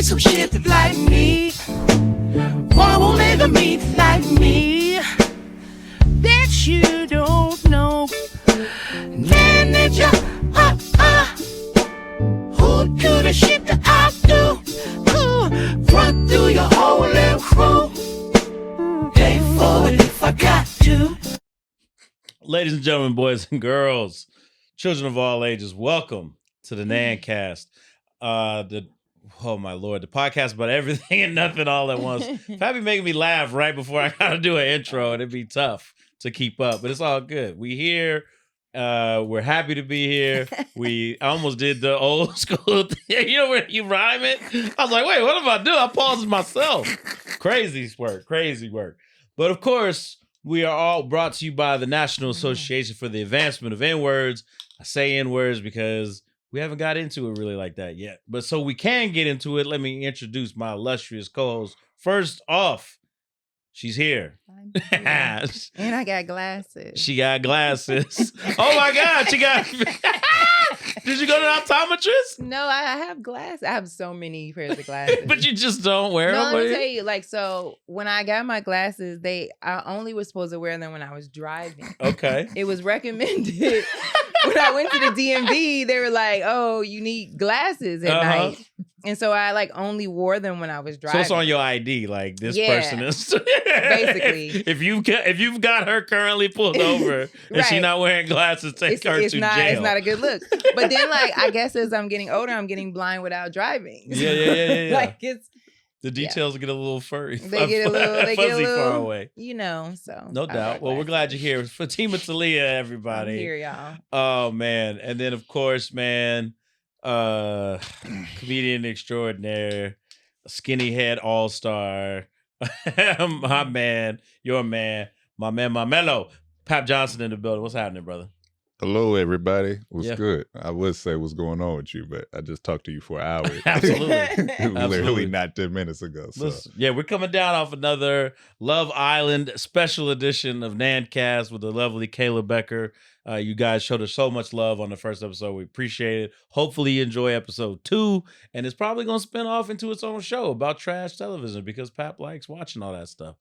some shit like me. One won't live in me like me. That you don't know. Manager, who do the shit that I do? Run through your whole little crew. Pay for it if I got to. Ladies and gentlemen, boys and girls, children of all ages, welcome to the NAANCast. Oh my Lord, the podcast about everything and nothing all at once. Fabi making me laugh right before I gotta do an intro, and it'd be tough to keep up, but it's all good. We here. We're happy to be here. I almost did the old school thing. You know where you rhyme it? I was like, wait, what am I doing? I paused myself. Crazy work. But of course, we are all brought to you by the National Association for the Advancement of N-Words. I say N-Words because we haven't got into it really like that yet. But so we can get into it, let me introduce my illustrious co-host. First off, she's here. And I got glasses. She got glasses. Oh my God, she got... Did you go to the optometrist? No, I have glasses. I have so many pairs of glasses. But you just don't wear them? No, let me tell you, so when I got my glasses, I only was supposed to wear them when I was driving. Okay. It was recommended. When I went to the DMV, they were like, oh, you need glasses at night. And so I only wore them when I was driving. So it's on your ID, like this person is basically. If you've got her currently pulled over and she's not wearing glasses, take her to jail. It's not a good look. But then I guess as I'm getting older, I'm getting blind without driving. Yeah. It's the details get a little furry. They get a little far away. So no doubt. Well, we're glad you're here. Fatimah Talia, everybody. I'm here, y'all. Oh man. And then of course, man. Comedian extraordinaire, skinny head all-star, my man, your man, my Mello, Pap Johnson in the building. What's happening, brother? Hello, everybody. What's good? I would say what's going on with you, but I just talked to you for an hour. Absolutely. Literally not 10 minutes ago. So. Listen, yeah, we're coming down off another Love Island special edition of NAANCast with the lovely Kayla Becker. You guys showed us so much love on the first episode. We appreciate it. Hopefully you enjoy episode 2. And it's probably going to spin off into its own show about trash television because Pap likes watching all that stuff.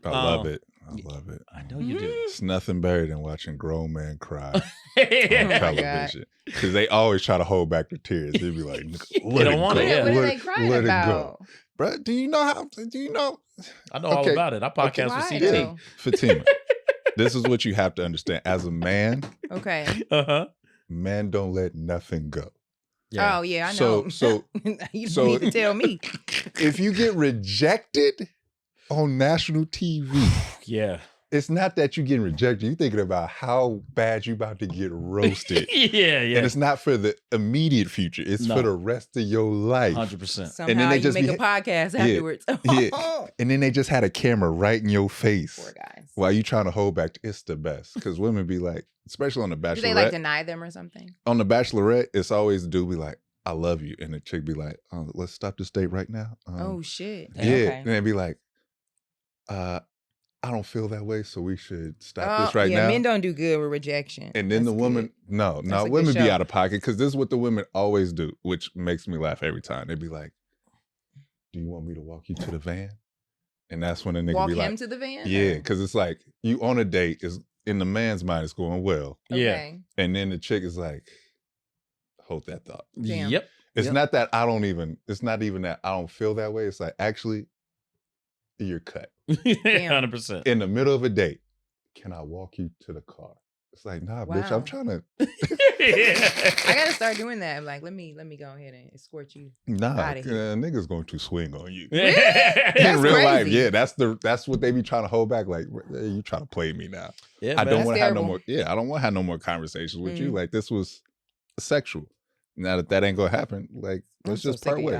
I love it. I know you do. It's nothing better than watching grown men cry on television. Because they always try to hold back the tears. They'd be like, they don't want it. What are they crying about? Bro, do you know? I know all about it. I podcast with CT. Fatimah. This is what you have to understand. As a man, men don't let nothing go. Yeah. Oh, yeah, I know. So you need to tell me. If you get rejected on national TV, it's not that you're getting rejected. You're thinking about how bad you're about to get roasted. Yeah. And it's not for the immediate future. It's for the rest of your life. 100%. Somehow and then they just make a podcast afterwards. And then they just had a camera right in your face. Poor guys. While you trying to hold back. It's the best. Because women be like, especially on The Bachelorette. Do they deny them or something? On The Bachelorette, it's always the dude be like, I love you. And the chick be like, let's stop this date right now. Oh, shit. Yeah. Okay. And they be like, I don't feel that way, so we should stop this right now. Men don't do good with rejection. And then the woman, women be out of pocket because this is what the women always do, which makes me laugh every time. They be like, do you want me to walk you to the van? And that's when the nigga be like, walk him to the van? Yeah, because it's like, you on a date, is in the man's mind, it's going well. Okay. Yeah. And then the chick is like, hold that thought. Damn. Yep. It's not that it's not even that I don't feel that way. It's like, actually, you're cut. 100%. In the middle of a date, can I walk you to the car? It's like, nah, bitch, I'm trying to. I gotta start doing that. I'm like, let me go ahead and escort you. Nah, niggas going to swing on you. Really? In real life, yeah, that's what they be trying to hold back. Like, you trying to play me now? Yeah, I don't want to have no more. Yeah, I don't want to have no more conversations with you. Like, this was sexual. Now that ain't gonna happen, like, let's just part ways.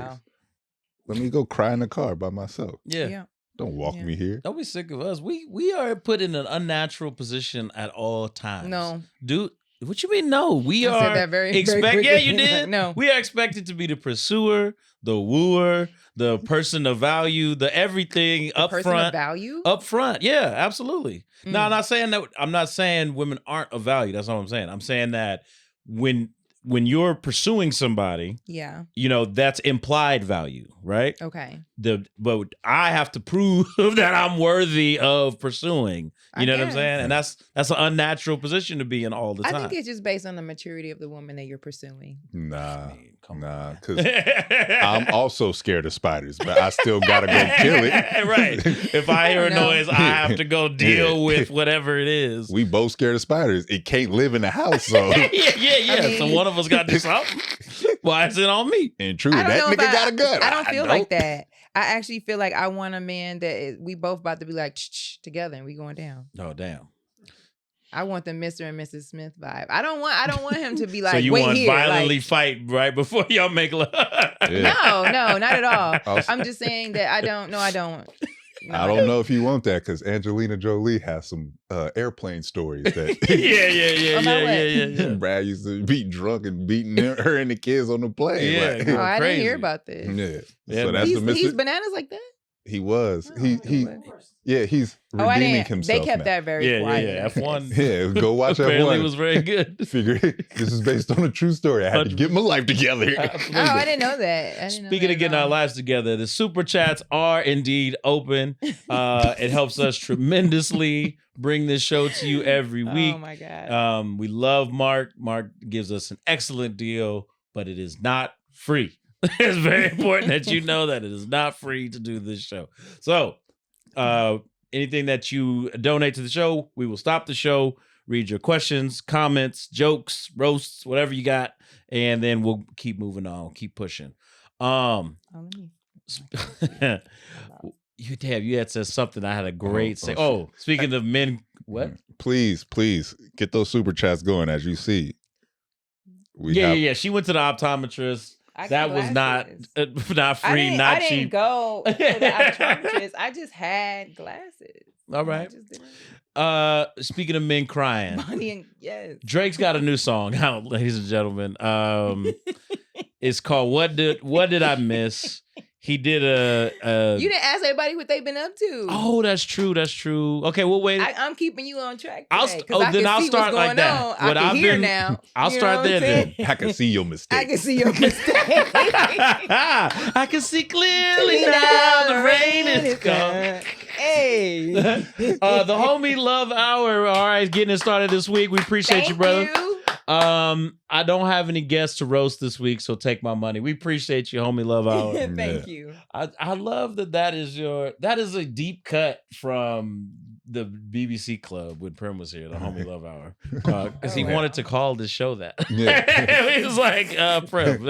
Let me go cry in the car by myself. Yeah. Don't walk me here. Don't be sick of us. We are put in an unnatural position at all times. No. Dude, what you mean no? We I are said that very quickly. Yeah, you did. No. We are expected to be the pursuer, the wooer, the person of value, the everything up front. Person of value? Up front. Yeah, absolutely. No, I'm not saying women aren't of value. That's what I'm saying. I'm saying that when you're pursuing somebody, yeah, that's implied value. right? Okay. But I have to prove that I'm worthy of pursuing. You know what I'm guess. saying? And that's an unnatural position to be in all the time. I think it's just based on the maturity of the woman that you're pursuing. Nah, Come on, because I'm also scared of spiders, but I still gotta go kill it. Right. If I hear a know. noise, I have to go deal with whatever it is. We both scared of spiders. It can't live in the house, so yeah. I mean- So one of us got to do something. Why is it on me? and true, I don't that know if nigga got a gun. I don't feel like that. I actually feel like I want a man we both about to be like together and we going down. Oh damn. I want the Mr. and Mrs. Smith vibe. I don't want him to be like, So you wait want here, violently like, fight right before y'all make love? Yeah. No, not at all. Also- I'm just saying that I don't. No, I don't. No, I don't know if you want that because Angelina Jolie has some airplane stories that Yeah. Brad used to be drunk and beating her and the kids on the plane. Yeah, like, Oh, I didn't crazy. hear about this. yeah. So that's He's, the Mr. he's bananas like that. He was. Oh, He he's Oh, I redeeming didn't. himself. They kept now. that very quiet. Yeah. F1 Yeah, go watch apparently F1. was very good. Figure this is based on a true story. I had to get my life together. Absolutely. Oh, I didn't know that. Speaking of getting our lives together, the super chats are indeed open. It helps us tremendously bring this show to you every week. Oh my god. We love Mark. Mark gives us an excellent deal, but it is not free. It's very important that you know that it is not free to do this show. So, anything that you donate to the show, we will stop the show, read your questions, comments, jokes, roasts, whatever you got, and then we'll keep moving on, keep pushing. Oh, let me- You had said something. I had a great say. shit. Oh, speaking of men, what? Please get those super chats going. As you see, Yeah. She went to the optometrist. I got That was not glasses. free, not I didn't cheap. go to the optometrist. I just had glasses. All right. I just didn't. Speaking of men crying, Money and yes. Drake's got a new song out, ladies and gentlemen. It's called "What Did I Miss?" He did a. You didn't ask everybody what they've been up to. Oh, that's true. Okay, we'll wait. I'm keeping you on track. I'll Today, st- 'cause I then can I'll see start what's like going that. on. What I can I've hear been- now. I'll You start know what there I'm then. saying? I can see your mistake. I can see your mistake. I can see clearly now the rain is gone. Hey. The homie love hour. All right, getting it started this week. We appreciate you, Thank brother. you. I don't have any guests to roast this week, so take my money. We appreciate you, homie love hour. Thank you. I love that is a deep cut from the BBC Club when Prim was here, the homie love hour. Because he wanted to call this show that. Yeah. He was like, Prim,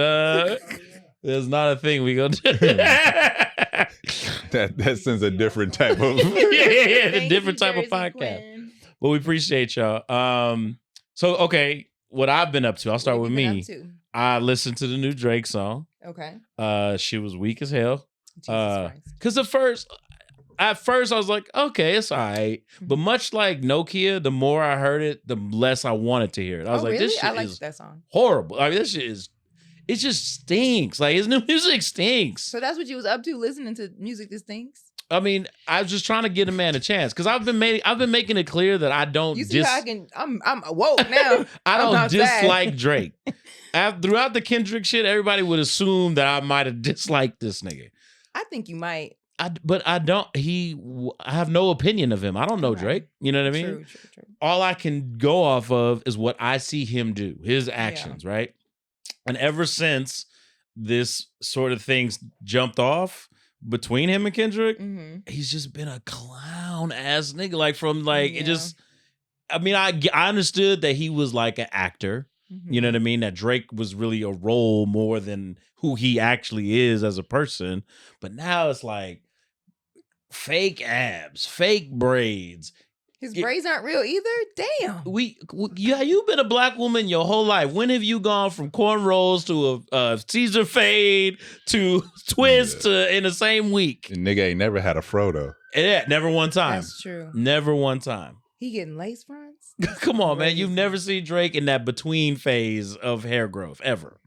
there's not a thing we gonna do. that sends a different type of a Thank different you, type of Jersey podcast. Queen. But we appreciate y'all. So okay, what I've been up to, I'll start What with have you me. been up I listened to the new Drake song. to? Okay. She was weak as hell. Jesus Christ. Because at first I was like, okay, it's all right. But much like Nokia, the more I heard it, the less I wanted to hear it. I was like, really? this shit I like is that song. horrible. I mean, this shit is, it just stinks. Like his new music stinks. So that's what you was up to, listening to music that stinks? I mean, I was just trying to get a man a chance because I've been making it clear that I don't. You see how I can? I'm woke now. I I'm don't outside. dislike Drake. Throughout the Kendrick shit, everybody would assume that I might have disliked this nigga. I think you might. But I don't. I have no opinion of him. I don't know Right. Drake. You know what I mean? True. All I can go off of is what I see him do, his actions, right? And ever since this sort of things jumped off between him and Kendrick, Mm-hmm. he's just been a clown ass nigga. Like from like it Yeah. just. I mean, I understood that he was like an actor. Mm-hmm. You know what I mean? That Drake was really a role more than who he actually is as a person. But now it's like fake abs, fake braids. His braids aren't real either. Damn. You've been a black woman your whole life. When have you gone from cornrows to a Caesar fade to twist in the same week? The nigga ain't never had a Frodo. Yeah, never one time. That's true. Never one time. He getting lace fronts. Come on, man. You've Crazy. never seen Drake in that between phase of hair growth ever.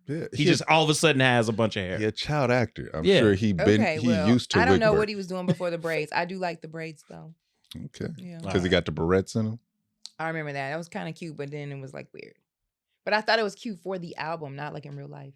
Yeah, He just all of a sudden has a bunch of hair. he a child actor. I'm Yeah. sure he used to. I don't know Wickberg. what he was doing before the braids. I do like the braids though. Okay, Yeah. because he got the barrettes in him. I remember that. That was kind of cute, but then it was like weird. But I thought it was cute for the album, not like in real life.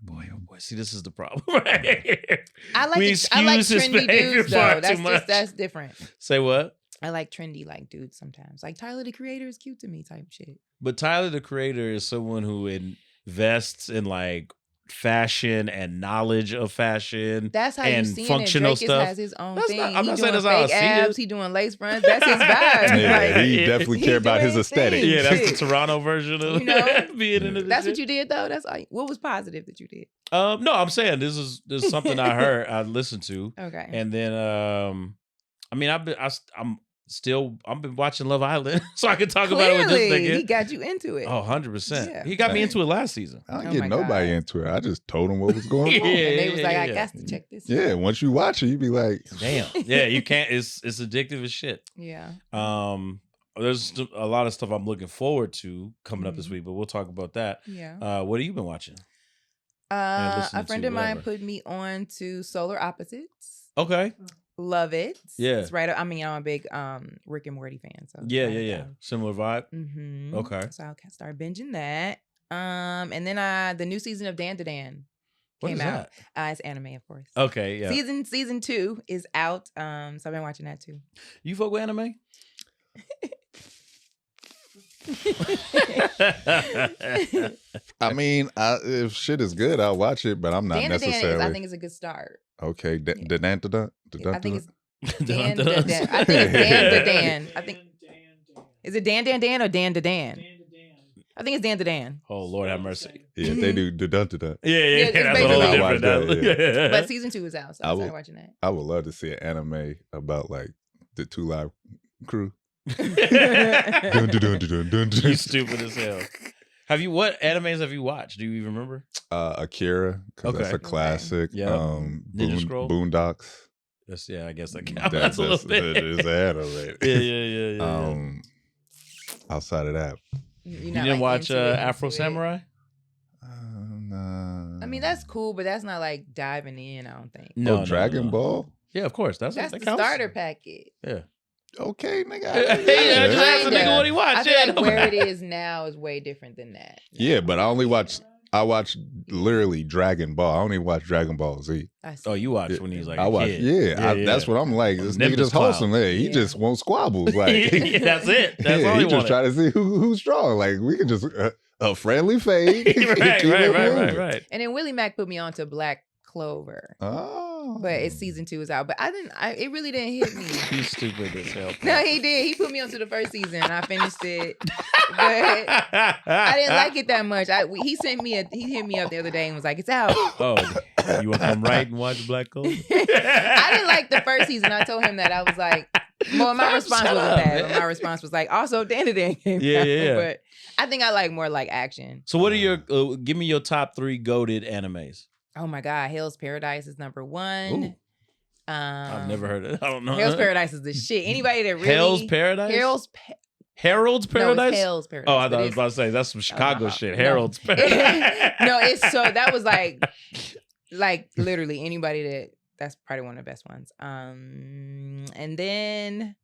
Boy, oh boy. See, this is the problem right here. I like We I like excuse his trendy behavior dudes far though. too much. That's different. Say what? I like trendy like dudes sometimes. Like Tyler the Creator is cute to me type shit. But Tyler the Creator is someone who invests in like fashion and knowledge of fashion. That's how and you see functional it. Drake stuff. has his own That's thing. not- I'm He not saying doing that's how I fake see abs. it. He doing lace fronts. That's his vibe. Yeah, Like, he definitely he care about his doing aesthetic. things. Yeah, that's the Shit. Toronto version of You know? being into this. That's what shit. you did though. That's like what was positive that you did. No, I'm saying this is something I heard, I listened to, Okay. and then I mean, I've been watching Love Island, so I can talk about it with this Clearly, he nigga. got you into it. Oh, 100%. Yeah. He got me Dang. into it last season. I didn't Oh get my nobody God. into it. I just told him what was going Yeah. on. And they was like, I yeah. got to check this. Yeah, once you watch it, you be like, Damn. Yeah, you can't. It's addictive as shit. Yeah. There's a lot of stuff I'm looking forward to coming up this Mhm. week, but we'll talk about that. Yeah. What have you been watching? A listening friend to of mine whatever. put me on to Solar Opposites. Okay. Love it. Yeah. It's right. I mean, I'm a big Rick and Morty fan. So Yeah. Similar vibe. Mm-hmm. Okay. So I'll start binging that. And then the new season of Dan to Dan What came is out. It's anime, of course. Okay, yeah. Season 2 is out. So I've been watching that too. You fuck with anime? I mean, if shit is good, I'll watch it, but I'm not Dan to Dan necessarily. I think it's a good start. Okay, Yeah. I I think it's Dun, Dan dun, to dun. Dan. I think it's Dan to Dan. I think is it Dan or Dan to Dan? I think it's Dan to Dan. Oh, Lord have mercy. Yeah, they do da. Yeah, it's that's a basically- whole I different. watched that, But season 2 is out, so I I started will- watching that. I would love to see an anime about like the 2 Live Crew. Dun, dun, dun, dun, dun, dun. You stupid as hell. What animes have you watched? Do you even remember? Akira, because that's Okay. a classic. Yep. Ninja Scroll? Boondocks. I guess that counts That's a little bit. that is anime. Yeah. Outside of that, You're You not, didn't like, watch into it, Afro into it. Samurai? I mean, that's cool, but that's not like diving in, I don't think. No, Dragon Ball. Yeah, of course. That's That's that the counts. starter packet. Yeah. Okay, nigga. Hey, I just asked the Kinda. nigga what he watched. I feel Yeah, like no where matter. it is now is way different than that. Yeah, but I watched literally Dragon Ball. I only watch Dragon Ball Z. I see. Oh, you watched Yeah. when he was like I a watch. kid. Yeah, that's what I'm like. This Nimbus nigga just Cloud. wholesome there. He Yeah. just won't squabbles. Like Yeah, that's it. That's all he he just wanted. try to see who's strong. Like we can just a friendly fade. Keep right. it moving. And then Willie Mack put me on to Black Clover. Oh, But it's season 2 is out. But it really didn't hit me. You stupid as hell. No, he did. He put me onto the first season and I finished it. But I didn't like it that much. He hit me up the other day and was like, it's out. Oh, you want to come right and watch Black Clover? I didn't like the first season. I told him that. I was like, well, my response Shut wasn't up, that. man. But my response was like, also, Dan to Dan came Yeah, out. yeah. But I think I like more like action. So, what are your? Give me your top 3 goated animes. Oh my God. Hell's Paradise is number 1. Ooh. I've never heard of it. I don't know. Hell's Paradise is the shit. Anybody that really. Hell's Paradise. No, Harold's Paradise. it's Hell's Paradise. Oh, I but thought I was it's- about to say that's some Chicago no. shit. No. Harold's Paradise. No, it's so that was like literally anybody that's probably one of the best ones. And then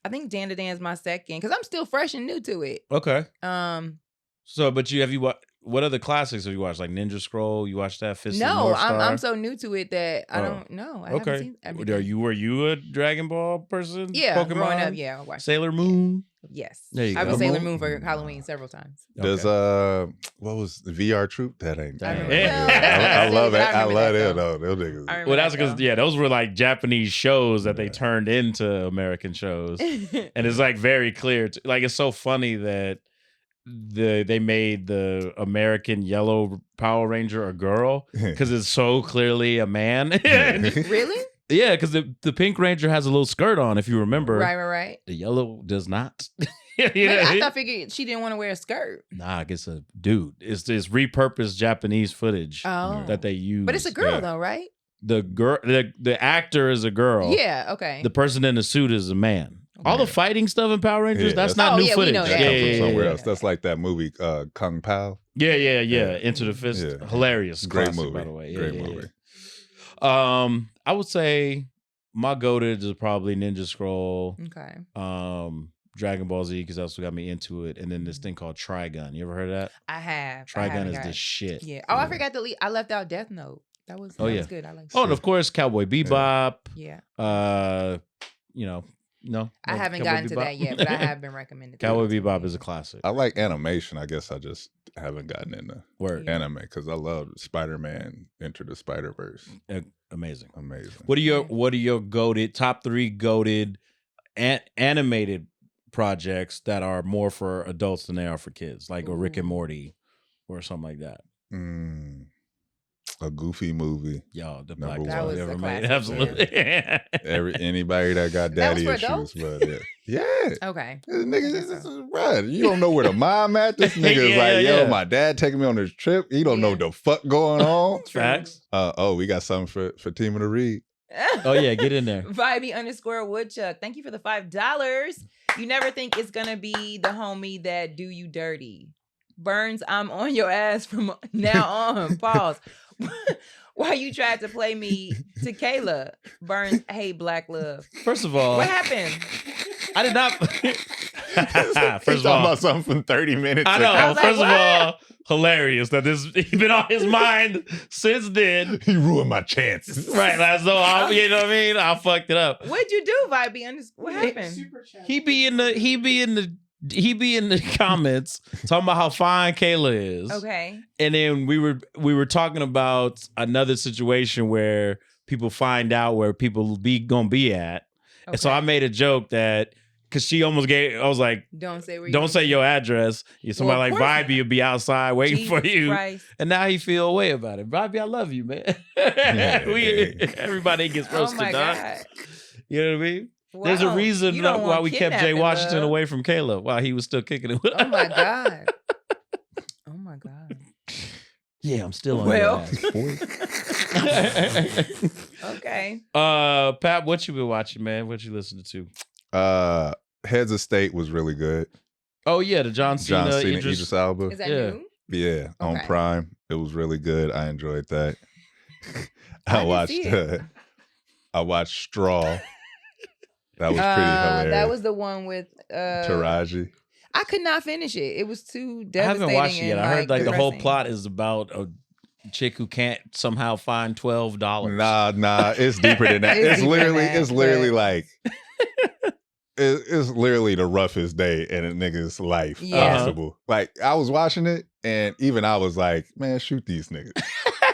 I think Dan to Dan is my second because I'm still fresh and new to it. Okay. Um, So, but have you what other classics have you watched? Like Ninja Scroll? You watched that? Fist of the no, North Star? I'm so new to it that I Oh. don't know. I haven't Okay. seen everything. Were you a Dragon Ball person? Yeah, Pokemon? growing up, yeah, I watched. Sailor Moon. Yes, There you I was go. Sailor Moon for Halloween several times. Does Okay. what was the VR Troop? That ain't. I remember Yeah. that. I love it. I I remember love that, it though. Them niggas. I remember Well, that's that, because though. those were like Japanese shows that they Yeah. turned into American shows, and it's like very clear. Like it's so funny that they made the American Yellow Power Ranger a girl because it's so clearly a man. Really? Yeah, because the Pink Ranger has a little skirt on, if you remember. Right. The yellow does not. But I figured she didn't want to wear a skirt. Nah, I guess a dude. It's this repurposed Japanese footage Oh, that they use. but it's a girl Yeah. though, right? The girl, the actor is a girl. Yeah. Okay. The person in the suit is a man. All the fighting stuff in Power Rangers, Yeah, that's that's- not Oh, new yeah, we footage. know That that. comes Yeah, from yeah, somewhere yeah. else. That's like that movie Kung Pao. Yeah. Yeah. Into the Fist. Yeah. Hilarious. Great Classic, movie. by the way. Great Yeah. movie. I would say my goated is probably Ninja Scroll. Okay. Dragon Ball Z because that's what got me into it. And then this thing called Trigun. You ever heard of that? I have. Trigun is the shit. Yeah. Oh, I forgot to leave. I left out Death Note. That was was good. I like. Oh, and of course, Cowboy Bebop. Yeah. No, I haven't gotten to that yet, but I have been recommended. Cowboy Bebop is a classic. I like animation. I guess I just haven't gotten into anime because I love Spider-Man Into the Spider-Verse. Amazing. Yeah. What are your goated top 3 goated animated projects that are more for adults than they are for kids, like a Rick and Morty or something like that? A Goofy movie. Yo, the Number black one. we ever Classic, made. Absolutely. Anybody that got daddy That was for issues, but yeah. Okay. This nigga, this is right. You don't know where the mom at. This nigga is like, yo, my dad taking me on this trip. He don't know what the fuck going on. Facts. We got something for Fatimah to read. Oh yeah, get in there. Vibey_Woodchuck. Thank you for the $5. You never think it's gonna be the homie that do you dirty. Burns, I'm on your ass from now on. Pause. Why you tried to play me to Kayla? Burns, hate black love. First of all, What happened? I did not. First of all, about something from 30 minutes. I know. was like, First of what? all, hilarious that this he's been on his mind since then. He ruined my chances. Right, like, so you know what I mean? I fucked it up. What'd you do, Vibey? What happened? He be in the comments talking about how fine Kayla is. Okay. And then we were talking about another situation where people find out where people gonna be at. And so I made a joke that because she almost I was like, don't say your address. Somebody like Vibey will be outside waiting for you. Christ. And now he feel a way about it. Vibey, I love you, man. Everybody gets roasted, oh my dog. God. You know what I mean? Wow. There's a reason You don't why want we kept Jay kidnapping, Washington love. away from Kayla while he was still kicking it with Oh my God. Oh my God. Yeah, I'm still on Well. your ass. Okay. Pat, what you been watching, man? What you listening to? Heads of State was really good. Oh yeah, the John Cena, Idris Elba. Is that new? Yeah, on Okay. Prime. It was really good. I enjoyed that. I didn't see it. I watched Straw. That was pretty hilarious. That was the one with Taraji. I could not finish it. It was too I devastating. haven't watched it yet. I heard like the whole depressing. plot is about a chick who can't somehow find $12. Nah, it's deeper than that. It's It's deeper than literally, that, it's literally but- like it's literally the roughest day in a nigga's life Yeah. possible. Like I was watching it, and even I was like, man, shoot these niggas.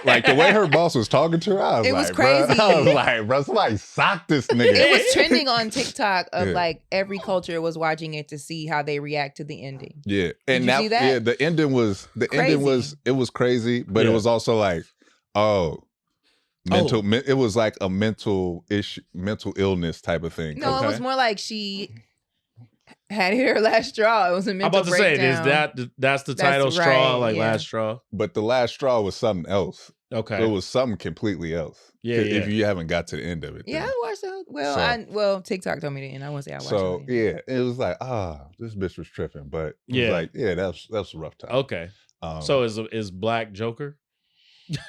Like the way her boss was talking to her, I was It like, was crazy. Bruh. I was like, bro, somebody sock this nigga. It was trending on TikTok of Yeah. like every culture was watching it to see how they react to the ending. Yeah, and you see that? yeah, the ending was it was crazy, but it Yeah. was also like, it was like a mental issue, mental illness type of thing. No, it was Okay. more like she had hit her last straw. It was a I'm mental about to say, is breakdown. that's the title, That's Straw, right, like yeah. Last Straw? But the last straw was something else. Okay. It was something completely else. Yeah, If yeah. you haven't got to the end of it. Yeah, then. I watched it. Well, So- TikTok told me to end. I won't say I watched So it. yeah, it was like, this bitch was tripping, but it Yeah. was like, yeah, that's a rough time. Okay. So is Black Joker?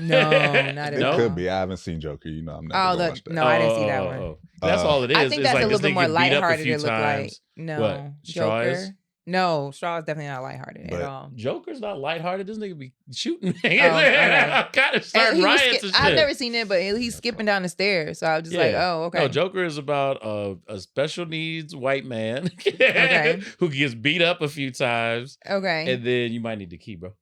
No, not it at all. could be. I haven't seen Joker. You know, I'm not. Oh, gonna watch that. no, I didn't see that one. That's all it is. I think It's that's like a this little bit nigga more get beat up a lighthearted. few It looked like times. no What? Straw Joker. is? No, Straw is definitely not lighthearted But at all. Joker's not lighthearted. This nigga be shooting. okay. I'm kind of And starting he was riots and shit. I've never seen it, but he's skipping down the stairs. So I was just like, oh, okay. No, Joker is about a special needs white man Okay. who gets beat up a few times, Okay. and then you might need the key, bro.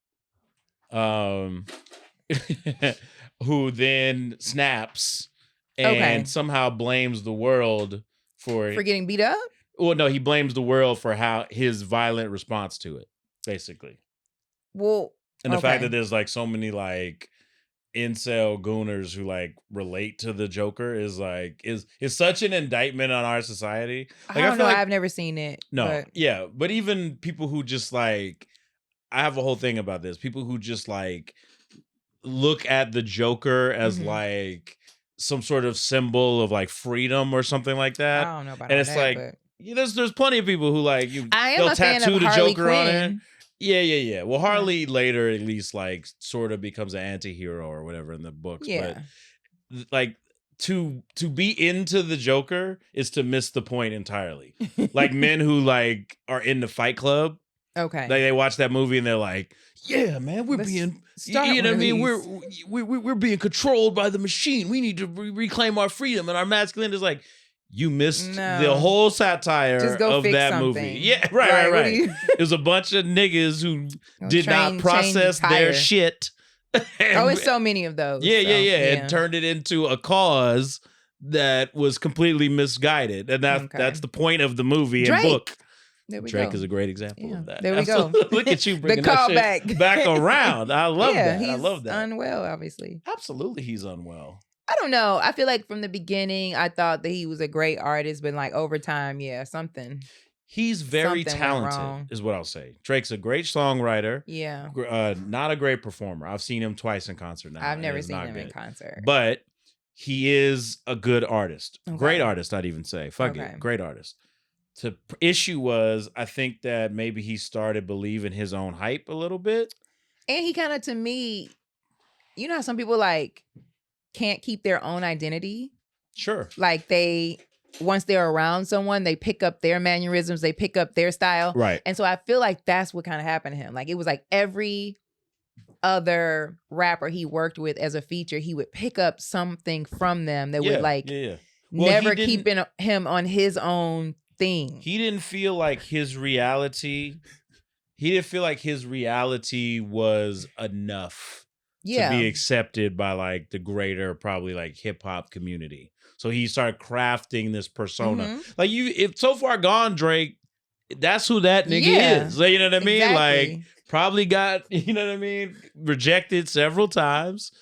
Who then snaps and Okay. somehow blames the world for getting beat up? Well, no, he blames the world for how his violent response to it, basically. Well, And the fact okay. that there's like so many like incel gooners who like relate to the Joker is like is such an indictment on our society. Like, I don't feel know. like- I've never seen it. No, but- yeah, but even people who just like, I have a whole thing about this. People who just like look at the Joker as Mhm. like some sort of symbol of like freedom or something like I that. don't know about And all it's that, like, but yeah, there's plenty of people who like I am they'll a fan tattoo of the Harley Joker on it. Quinn. Yeah. Well, Harley later at least like sort of becomes an anti-hero or whatever in the books. Yeah. But like to be into the Joker is to miss the point entirely. Like men who like are in the Fight Club. Okay. Like they watch that movie and they're like, yeah, man, we're being, you know what I mean? We're being controlled by the machine. We need to reclaim our freedom. And our masculine is like, you missed the whole satire of that movie. Yeah, right. It was a bunch of niggas who did not process their shit. It's so many of those. Yeah. And turned it into a cause that was completely misguided. And that's the point of the movie and book. Drake is a great example of that. There we go. Look at you bringing that shit back around. I love that. I love that. Unwell, obviously. Absolutely, he's unwell. I don't know. I feel like from the beginning, I thought that he was a great artist, but like over time, something. He's very talented, is what I'll say. Drake's a great songwriter. Yeah. Not a great performer. I've seen him twice in concert now. I've never seen him in concert. But he is a good artist. Okay. Great artist, I'd even say. Fuck it. Great artist. The issue was, I think that maybe he started believing his own hype a little bit. And he kind of, to me, you know how some people like can't keep their own identity? Sure. Like once they're around someone, they pick up their mannerisms, they pick up their style. Right. And so I feel like that's what kind of happened to him. Like it was like every other rapper he worked with as a feature, he would pick up something from them that would like never keep him on his own thing. He didn't feel like his reality. He didn't feel like his reality was enough to be accepted by like the greater, probably like hip hop community. So he started crafting this persona. Mm-hmm. Like if So Far Gone, Drake, that's who that nigga is. Like, you know what I mean? Exactly. Like probably got, you know what I mean, rejected several times.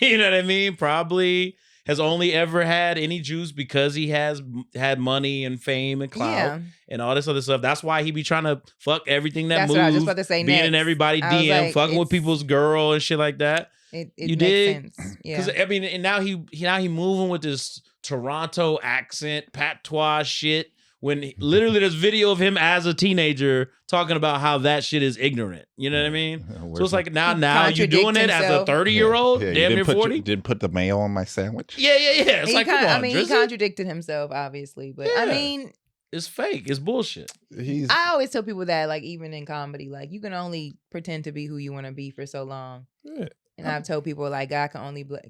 You know what I mean? Probably has only ever had any juice because he has had money and fame and clout and all this other stuff. That's why he be trying to fuck everything that moves. That's what I was just about to say. Being in everybody's DM, like, fucking with people's girl and shit like that. It makes sense. Yeah. Because I mean, and now he moving with this Toronto accent, patois shit. When literally there's video of him as a teenager talking about how that shit is ignorant. You know what I mean? So it's like now you're doing it as a 30-year-old, damn near 40. Didn't put the mayo on my sandwich. Yeah. It's like, come on, he contradicted himself, obviously. But I mean, it's fake. It's bullshit. I always tell people that, like, even in comedy, like, you can only pretend to be who you want to be for so long. Yeah. And I've told people, like, God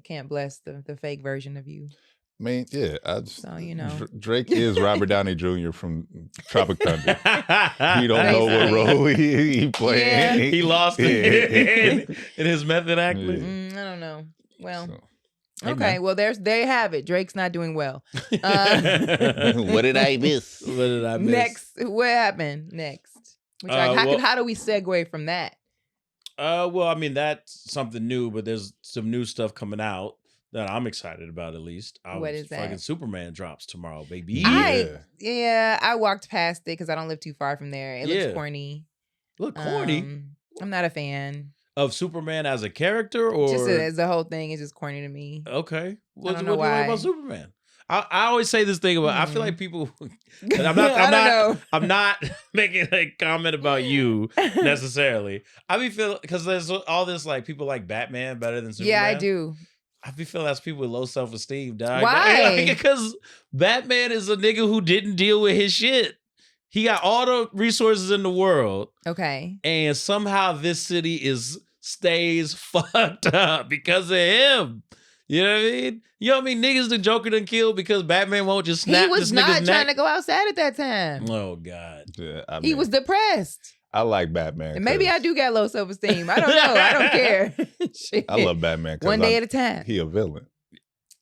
can't bless the fake version of you. I mean, so, you know. Drake is Robert Downey Jr. from Tropic Thunder. You don't know what role he played. Yeah. He lost in his method acting. I don't know. Well, okay. Well, there you have it. Drake's not doing well. What did I miss? Next, what happened next? How do we segue from that? Well, I mean, that's something new, but there's some new stuff coming out that I'm excited about, at least. What is that? Fucking Superman drops tomorrow, baby. I walked past it because I don't live too far from there. It looks corny. Look corny? I'm not a fan. Of Superman as a character, or just as the whole thing is just corny to me. Okay. What do you like about Superman? I always say this thing about, I feel like people, I'm not making a comment about you necessarily. I be feeling, because there's all this like people like Batman better than Superman. Yeah, I do. I be feeling that's people with low self-esteem, dog. Why? Because Batman is a nigga who didn't deal with his shit. He got all the resources in the world. Okay. And somehow this city stays fucked up because of him. You know what I mean? You know what I mean? Niggas the Joker done killed because Batman won't just snap this nigga's neck. He was not trying to go outside at that time. Oh, God. Yeah, he was depressed. I like Batman. And maybe I do got low self-esteem. I don't know. I don't care. I love Batman. One day at a time. He a villain.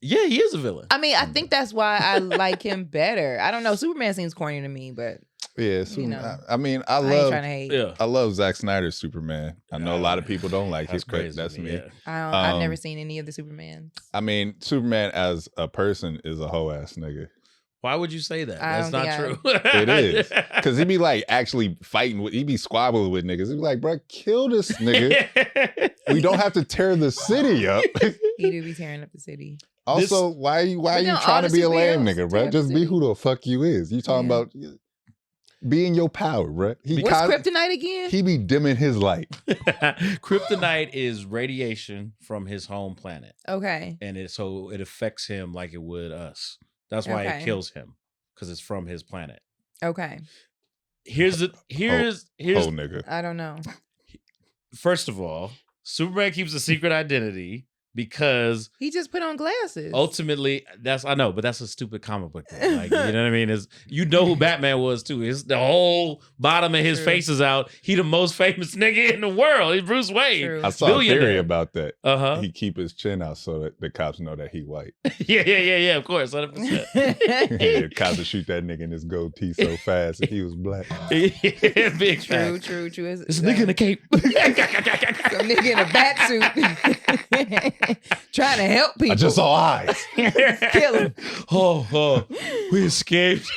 Yeah, he is a villain. I mean, I think that's why I like him better. I don't know. Superman seems corny to me, but yeah, you know, I mean, I ain't trying to hate. I love Zack Snyder's Superman. I know a lot of people don't like it, but that's me. Yeah. I've never seen any of the Supermans. I mean, Superman as a person is a hoe ass nigga. Why would you say that? That's not true. It is. Because he be like actually fighting with, he be squabbling with niggas. He be like, bro, kill this nigga. We don't have to tear the city up. He do be tearing up the city. Also, why are you trying to be a lame nigga, bro? Just be who the fuck you is. You talking about be in your power, bro. What's kryptonite again? He be dimming his light. Kryptonite is radiation from his home planet. Okay. And it affects him like it would us. That's why it kills him, because it's from his planet. Okay. Here's nigga. I don't know. First of all, Superman keeps a secret identity because he just put on glasses. Ultimately, I know, but that's a stupid comic book thing. Like, you know what I mean? Who Batman was too. The whole bottom of his face is out. He the most famous nigga in the world. He's Bruce Wayne. True. I saw a theory about that. He keep his chin out so that the cops know that he white. Yeah. Of course, 100%. Yeah, cops would shoot that nigga in his goatee so fast if he was black. Big true. This nigga in a cape. Some nigga in a bat suit. Trying to help people. I just saw eyes. Kill him. Oh, we escaped.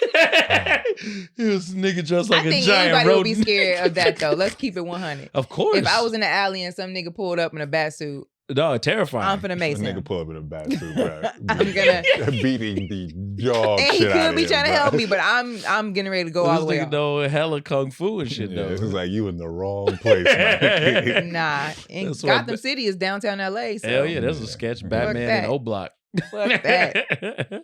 He was nigga dressed like a giant rodent. I think anybody would be scared of that though. Let's keep it 100. Of course. If I was in the alley and some nigga pulled up in a bat suit, no, terrifying. I'm finna mace him. Nigga pull up in a bat suit, bro. I'm gonna beating the dog and shit out of him. he could be trying to help me, but I'm getting ready to go all the way. Know hella kung fu and shit though. It's like you in the wrong place. Man. Nah, and Gotham City is downtown LA. So. Hell yeah, there's a sketch. Batman in O Block. Fuck that.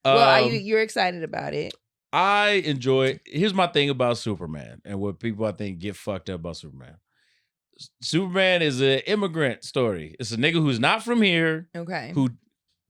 Well, you're excited about it. I enjoy. Here's my thing about Superman and what people I think get fucked up about Superman. Superman is an immigrant story. It's a nigga who's not from here. Okay. Who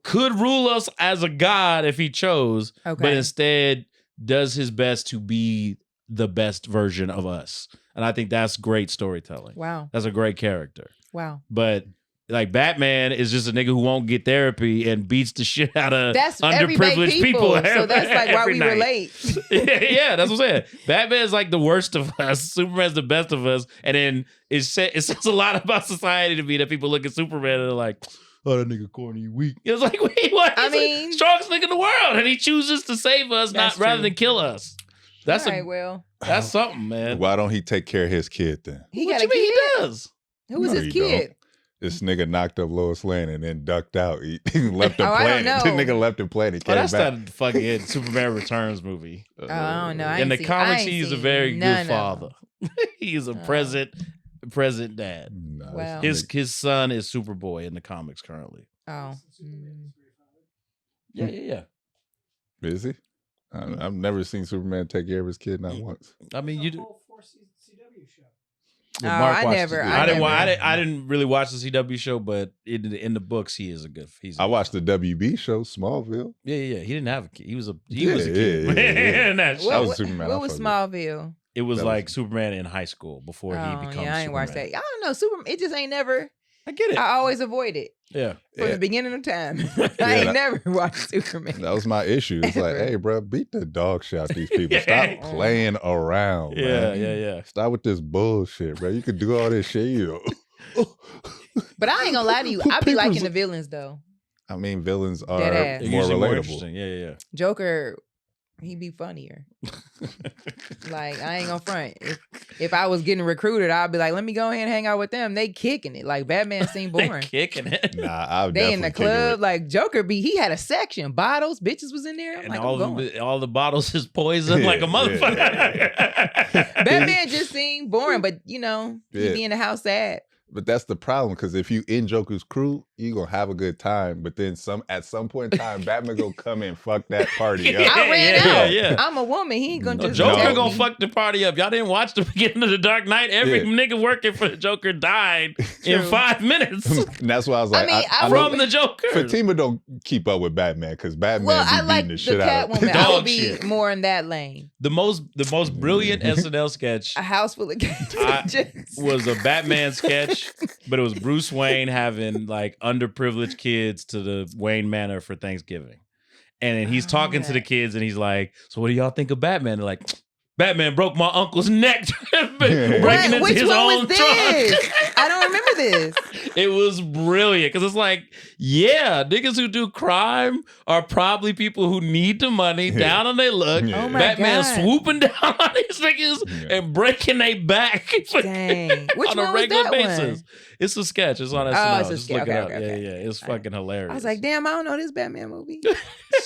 could rule us as a god if he chose, but instead does his best to be the best version of us. And I think that's great storytelling. Wow. That's a great character. Wow. But like Batman is just a nigga who won't get therapy and beats the shit out of that's underprivileged people. So that's like why we relate. Yeah, that's what I'm saying. Batman's like the worst of us. Superman's the best of us. And then it says a lot about society to me that people look at Superman and they're like, oh, that nigga corny, weak. It's like, wait, what? He's the strongest nigga in the world. And he chooses to save us rather than kill us. That's that's something, man. Why don't he take care of his kid then? He does. Who was his kid? Don't. This nigga knocked up Lois Lane and then ducked out. He left him playing. The nigga left him playing. That's that fucking Superman Returns movie. I don't know. In the comics, he's a very good father. He's a present dad. No, wow. His son is Superboy in the comics currently. Oh. Yeah. Is he? I've never seen Superman take care of his kid, not once. I mean, you do. I never. I didn't really watch the CW show, but in the books, he is a good. I watched the WB show, Smallville. Yeah. He didn't have a kid. He was a kid. Yeah. That show. Was Superman. What was Smallville? It was like Superman in high school before he becomes Superman. I ain't watched that. I don't know. Superman. It just ain't never. I get it. I always avoid it. Yeah. From the beginning of time. I ain't never watched Superman. That was my issue. It's like, hey, bro, beat the dog shit out these people. Stop playing around, man. Yeah. Stop with this bullshit, bro. You could do all this shit, But I ain't gonna lie to you. I be liking the villains, though. I mean, villains are more relatable. Yeah. Joker, he be funnier. Like, I ain't gonna front. If I was getting recruited, I'd be like, let me go ahead and hang out with them. They kicking it. Like, Batman seemed boring. Kicking it. Nah, they in the club. Like, Joker he had a section. Bottles, bitches was in there. I'm and like, all the bottles is poison like a motherfucker. Batman just seemed boring, but he be in the house sad. But that's the problem, because if you in Joker's crew, you gonna have a good time. But then at some point in time, Batman gonna come and fuck that party up. I ran out. Yeah. I'm a woman. He ain't gonna just Joker gonna fuck the party up. Y'all didn't watch the beginning of the Dark Knight. Every nigga working for the Joker died in 5 minutes. And that's why I was like, from the Joker. Fatimah don't keep up with Batman because Batman be beating the shit out of Catwoman. I would be more in that lane. The most brilliant SNL sketch. A house full of was a Batman sketch. But it was Bruce Wayne having like underprivileged kids to the Wayne Manor for Thanksgiving. And then he's talking to the kids and he's like, so what do y'all think of Batman? They're like, Batman broke my uncle's neck breaking into his own trunk. I don't remember this. It was brilliant because it's like, yeah, niggas who do crime are probably people who need the money, down on their luck. Oh my Batman God. swooping down on these niggas and breaking their back Dang. Which on a regular basis. It's a sketch. It's on SNL. Oh, it's a Just sketch. look it up. Okay. Yeah. It's fucking hilarious. I was like, damn, I don't know this Batman movie.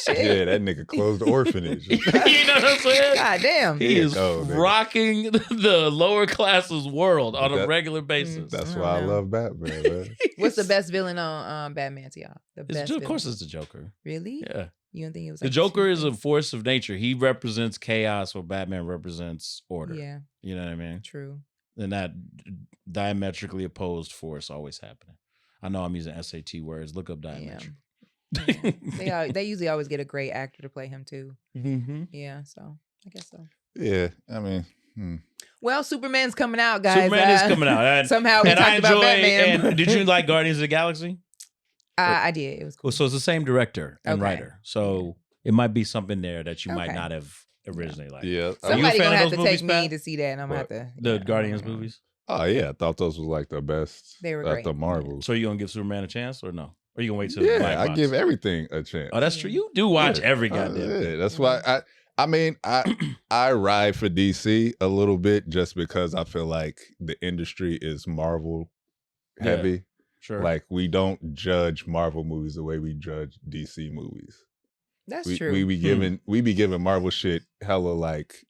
Shit. Yeah, that nigga closed the orphanage. you know what I'm saying? God damn. He is nigga. rocking the lower classes world on a regular basis. That's why I love Batman, man. What's the best villain on Batman to y'all? The best Of course, it's the Joker. Really? Yeah. You don't think it was The like Joker is a force of nature. He represents chaos, while Batman represents order. Yeah, You know what I mean? true. And that diametrically opposed force always happening. I know I'm using SAT words. Look up diametric. Yeah. They usually always get a great actor to play him too. Mm-hmm. Yeah, so I guess so. Yeah, I mean, Well, Superman's coming out, guys. Superman is coming out. And, Somehow we and talked I about enjoy. Batman. And did you like Guardians of the Galaxy? I did. It was cool. Well, so it's the same director and Okay. writer. So it might be something there that you might Okay. not have originally liked. yeah. Are you a Somebody fan gonna of have those to movies, take me Pat? to see that, and I'm gonna have to. The yeah, Guardians I'm gonna- movies. Oh yeah, I thought those was like the best. They were at great. the Marvels. So you gonna give Superman a chance or no? Or you gonna wait till Yeah, Black I Box? give everything a chance. Oh, that's true. You do watch every goddamn thing. Yeah, that's why I mean, I ride for DC a little bit just because I feel like the industry is Marvel heavy. Sure. Like we don't judge Marvel movies the way we judge DC movies. That's We true. we be giving Marvel shit hella like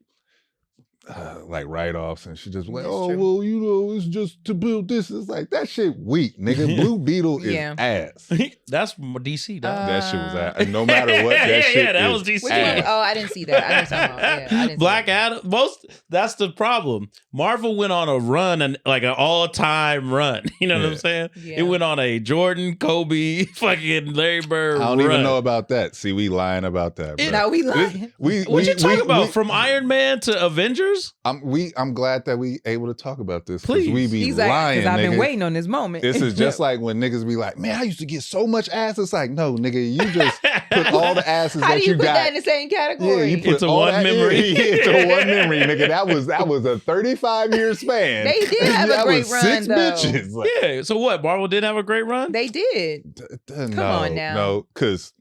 write-offs, and she just like, That's oh true. well, you know, it's just to build this. It's like that shit weak, nigga. Blue Beetle is Yeah. ass. That's DC, dog. That shit was ass. And no matter what, that shit that is was DC. Which ass. one? Oh, I didn't see that. I know what you're talking about. Yeah, I didn't Black see that. Adam. That's the problem. Marvel went on a run, and like an all-time run. You know what I'm Yeah. saying? Yeah. It went on a Jordan, Kobe, fucking Larry Bird. I don't run. even know about that. See, we lying about that. Bro. No, we lying. What you talking about? From Iron Man to Avengers? I'm glad that we able to talk about this because Please. we be He's like, lying. because I've been nigga. waiting on this moment. This is just like when niggas be like, man, I used to get so much ass. It's like, no, nigga, you just put all the asses How that do you put got. that in the same Yeah, category? you put It's a all one that memory. Yeah, it's a one memory, nigga. That was a 35-year span. They did have a That great was run, 6 though. bitches. Like, Yeah. So what? Marvel did have a great run? They did. no, on now. No, because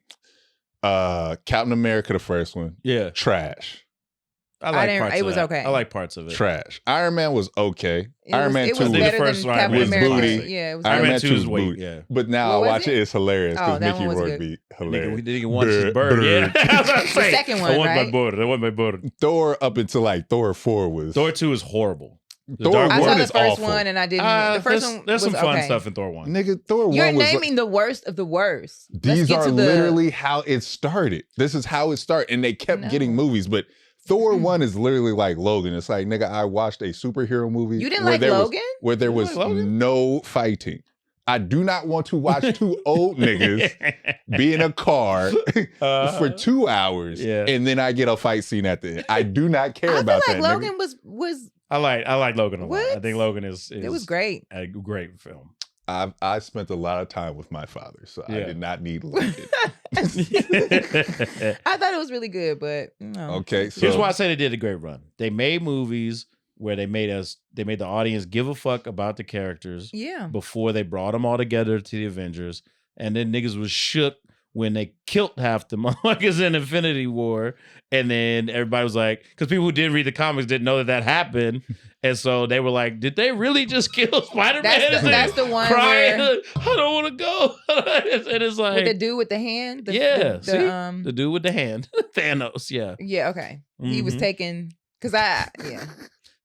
Captain America, the first one, Yeah. trash. I like didn't- parts it of was that. okay. I like parts of it. Trash. Iron Man was okay. It Iron was, Man it 2 was the better first than Iron Captain Man was America. booty. Yeah, it was Iron Iron Man Man 2 2 is is weight. booty. Yeah. But now What I was watch it. it? It's hilarious Oh, because that Mickey one was Rourke good. be Nigga, hilarious. we didn't even watch his bird. Bird. Yeah. I was about to say, second one, I want right? my bird. I want my bird. Thor up until like Thor 4 was Thor 2 is horrible. The Thor Dark I saw One the is first awful. one and I didn't. The first there's, one there's was some fun okay. stuff in Thor 1. Nigga, Thor You're 1 was naming the worst of the worst. Let's these get are to the, literally how it started. This is how it started. And they kept No. getting movies. But Thor 1 is literally like Logan. It's like, nigga, I watched a superhero movie. You didn't where like there was- Logan? where there You was like Logan? no fighting. I do not want to watch two old niggas be in a car for 2 hours Yeah. and then I get a fight scene at the end. I do not care I feel about like that. Logan nigga. was I like Logan a lot. I What? think Logan is it was great. a great film. I spent a lot of time with my father, so I Yeah. did not need Logan. I thought it was really good, but no. Okay, so Here's why I say they did a great run. They made movies where they made the audience give a fuck about the characters Yeah. before they brought them all together to the Avengers. And then niggas was shook when they killed half the motherfuckers in Infinity War. And then everybody was like, because people who didn't read the comics didn't know that happened. And so they were like, did they really just kill Spider-Man? That's the one crying, where I don't want to go. And it's like, with the dude with the hand. Yeah, see? The, the dude with the hand, Thanos, yeah. yeah, okay. He was Mhm. taking yeah.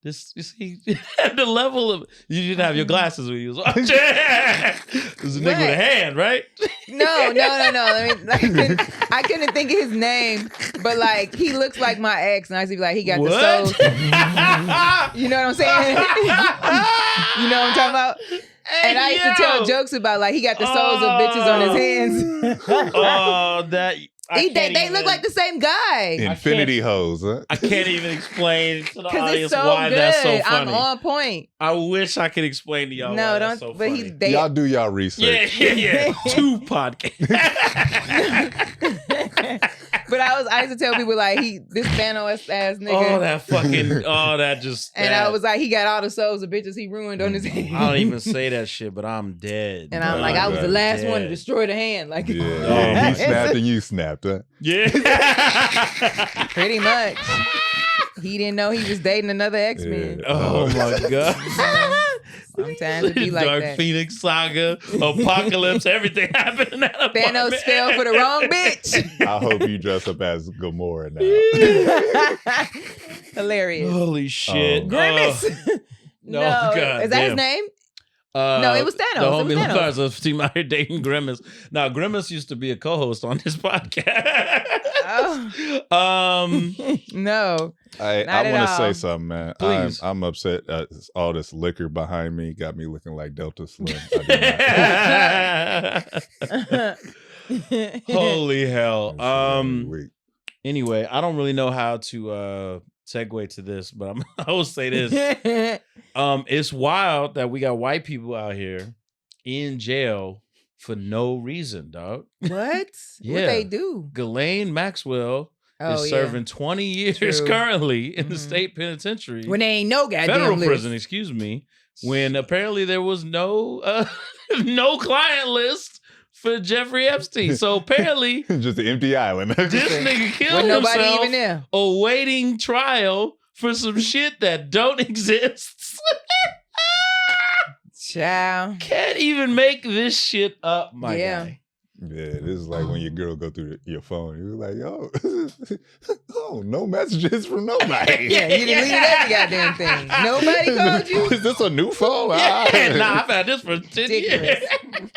This, you see, the level of, you didn't have your glasses when you was watching. There's a nigga with a What? hand, right? No. I couldn't think of his name, but like he looks like my ex, and I used to be like, he got the soul. You know what I'm saying? You know what I'm talking about? And I used to tell jokes about like he got the souls of bitches on his hands. Oh, that They look like the same guy. Infinity Hose, huh? I can't even explain to the Because audience it's so why good. that's so I'm funny. on point. I wish I could explain to y'all No, why don't. that's so but funny. Y'all do y'all research. Yeah. 2 podcasts. But I used to tell people like this Thanos ass nigga. that just. And I was like, he got all the souls of bitches he ruined on his hand. I don't even say that shit, but I'm dead. And I'm like, I was the last one to destroy the hand. Like, Yeah, he snapped and you snapped, huh? Yeah. pretty much. He didn't know he was dating another X-Men. Yeah. Oh my god. Sometimes it be like Dark that. Phoenix saga, apocalypse, everything happened in that apartment. Thanos fell for the wrong bitch. I hope you dress up as Gamora now. Hilarious. Holy shit. Grimace. No, no, God is that his damn. name? No, it was Thanos. The It was homie Thanos. Lars team out here dating Grimace. Now, Grimace used to be a co-host on this podcast. No. I Not at want to all. say something, man. Please. I'm upset. All this liquor behind me got me looking like Delta Slim. I did not. Holy hell. I'm weak. Anyway, I don't really know how to segue to this, but I will say this. It's wild that we got white people out here in jail for no reason, dog. What? Yeah. What they do? Ghislaine Maxwell Oh, is serving 20 years True. currently in the Mhm. state penitentiary. When they ain't no goddamn Federal list. prison, excuse me. When apparently there was no no client list for Jeffrey Epstein. So apparently Just an empty island. this nigga killed When nobody himself even there. awaiting trial for some shit that don't exist. Child. Can't even make this shit up, my Yeah. guy. Yeah, this is like when your girl go through your phone. You're like, yo, oh, no messages from nobody. Yeah, you deleted every goddamn thing. Nobody called you. Is this a new phone? Yeah, nah, I've had this for 10 years. Ridiculous.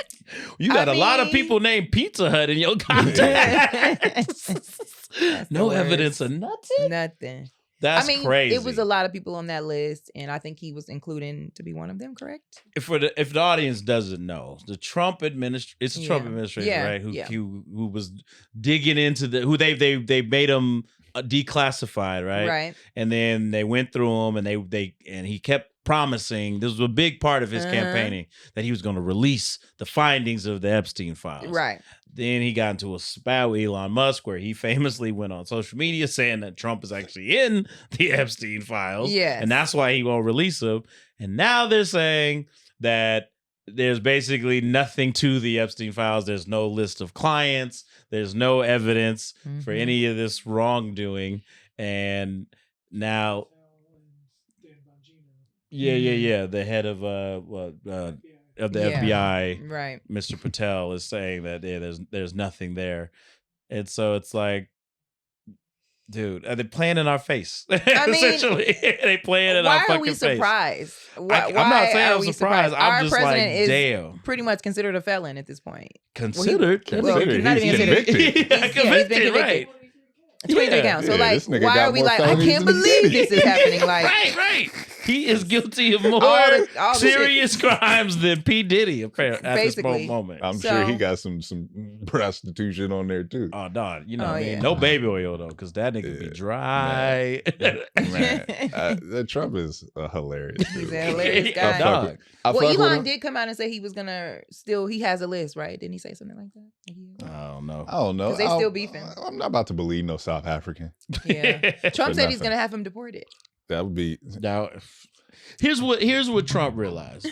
You got I a lot of mean- people named Pizza Hut in your contacts. That's No the evidence worst. of nothing. Nothing. That's I mean, crazy. it was a lot of people on that list, and I think he was including to be one of them, correct? If the audience doesn't know, the Trump administration, it's the Trump Yeah. administration, Yeah, right? Who yeah. who was digging into who they made him declassified, right? Right. And then they went through him, and and he kept promising. This was a big part of his Uh-huh. campaigning, that he was going to release the findings of the Epstein files. Right. Then he got into a spat with Elon Musk, where he famously went on social media saying that Trump is actually in the Epstein files. Yes. And that's why he won't release them. And now they're saying that there's basically nothing to the Epstein files. There's no list of clients. There's no evidence for Mhm. any of this wrongdoing. And now, yeah. The head of the Yeah. FBI, Right. Mr. Patel, is saying that there's nothing there. And so it's like, dude, are they playing in our face? mean, Essentially, they playing in our Why fucking are we face. surprised? I'm not saying are I'm we surprised. I'm Our just like, president is damn. pretty much considered a felon at this point. Considered. Well, not He's even convicted. considered. Yeah, He's been convicted, right? 23 Yeah. counts. So Yeah, like, this nigga why got are we more like, I felonies can't than he believe did. this is happening? Like, Right. He is guilty of more all the serious crimes than P. Diddy, apparently, at this Basically. moment. I'm So- sure he got some prostitution on there too. Oh, dog. You know Oh, what I mean? yeah. No baby oil, though, because that nigga be Yeah. dry. Man, that Trump is hilarious. He's dude. a hilarious Yeah, guy. dog. I Well, fuck with Elon him. did come out and say he was gonna he has a list, right? Didn't he say something like that? I don't know. I don't know. 'Cause they still beefing. I'm not about to believe no South African. Yeah. Trump For said he's nothing. gonna have him deported. That would be. Now, here's what Trump realized.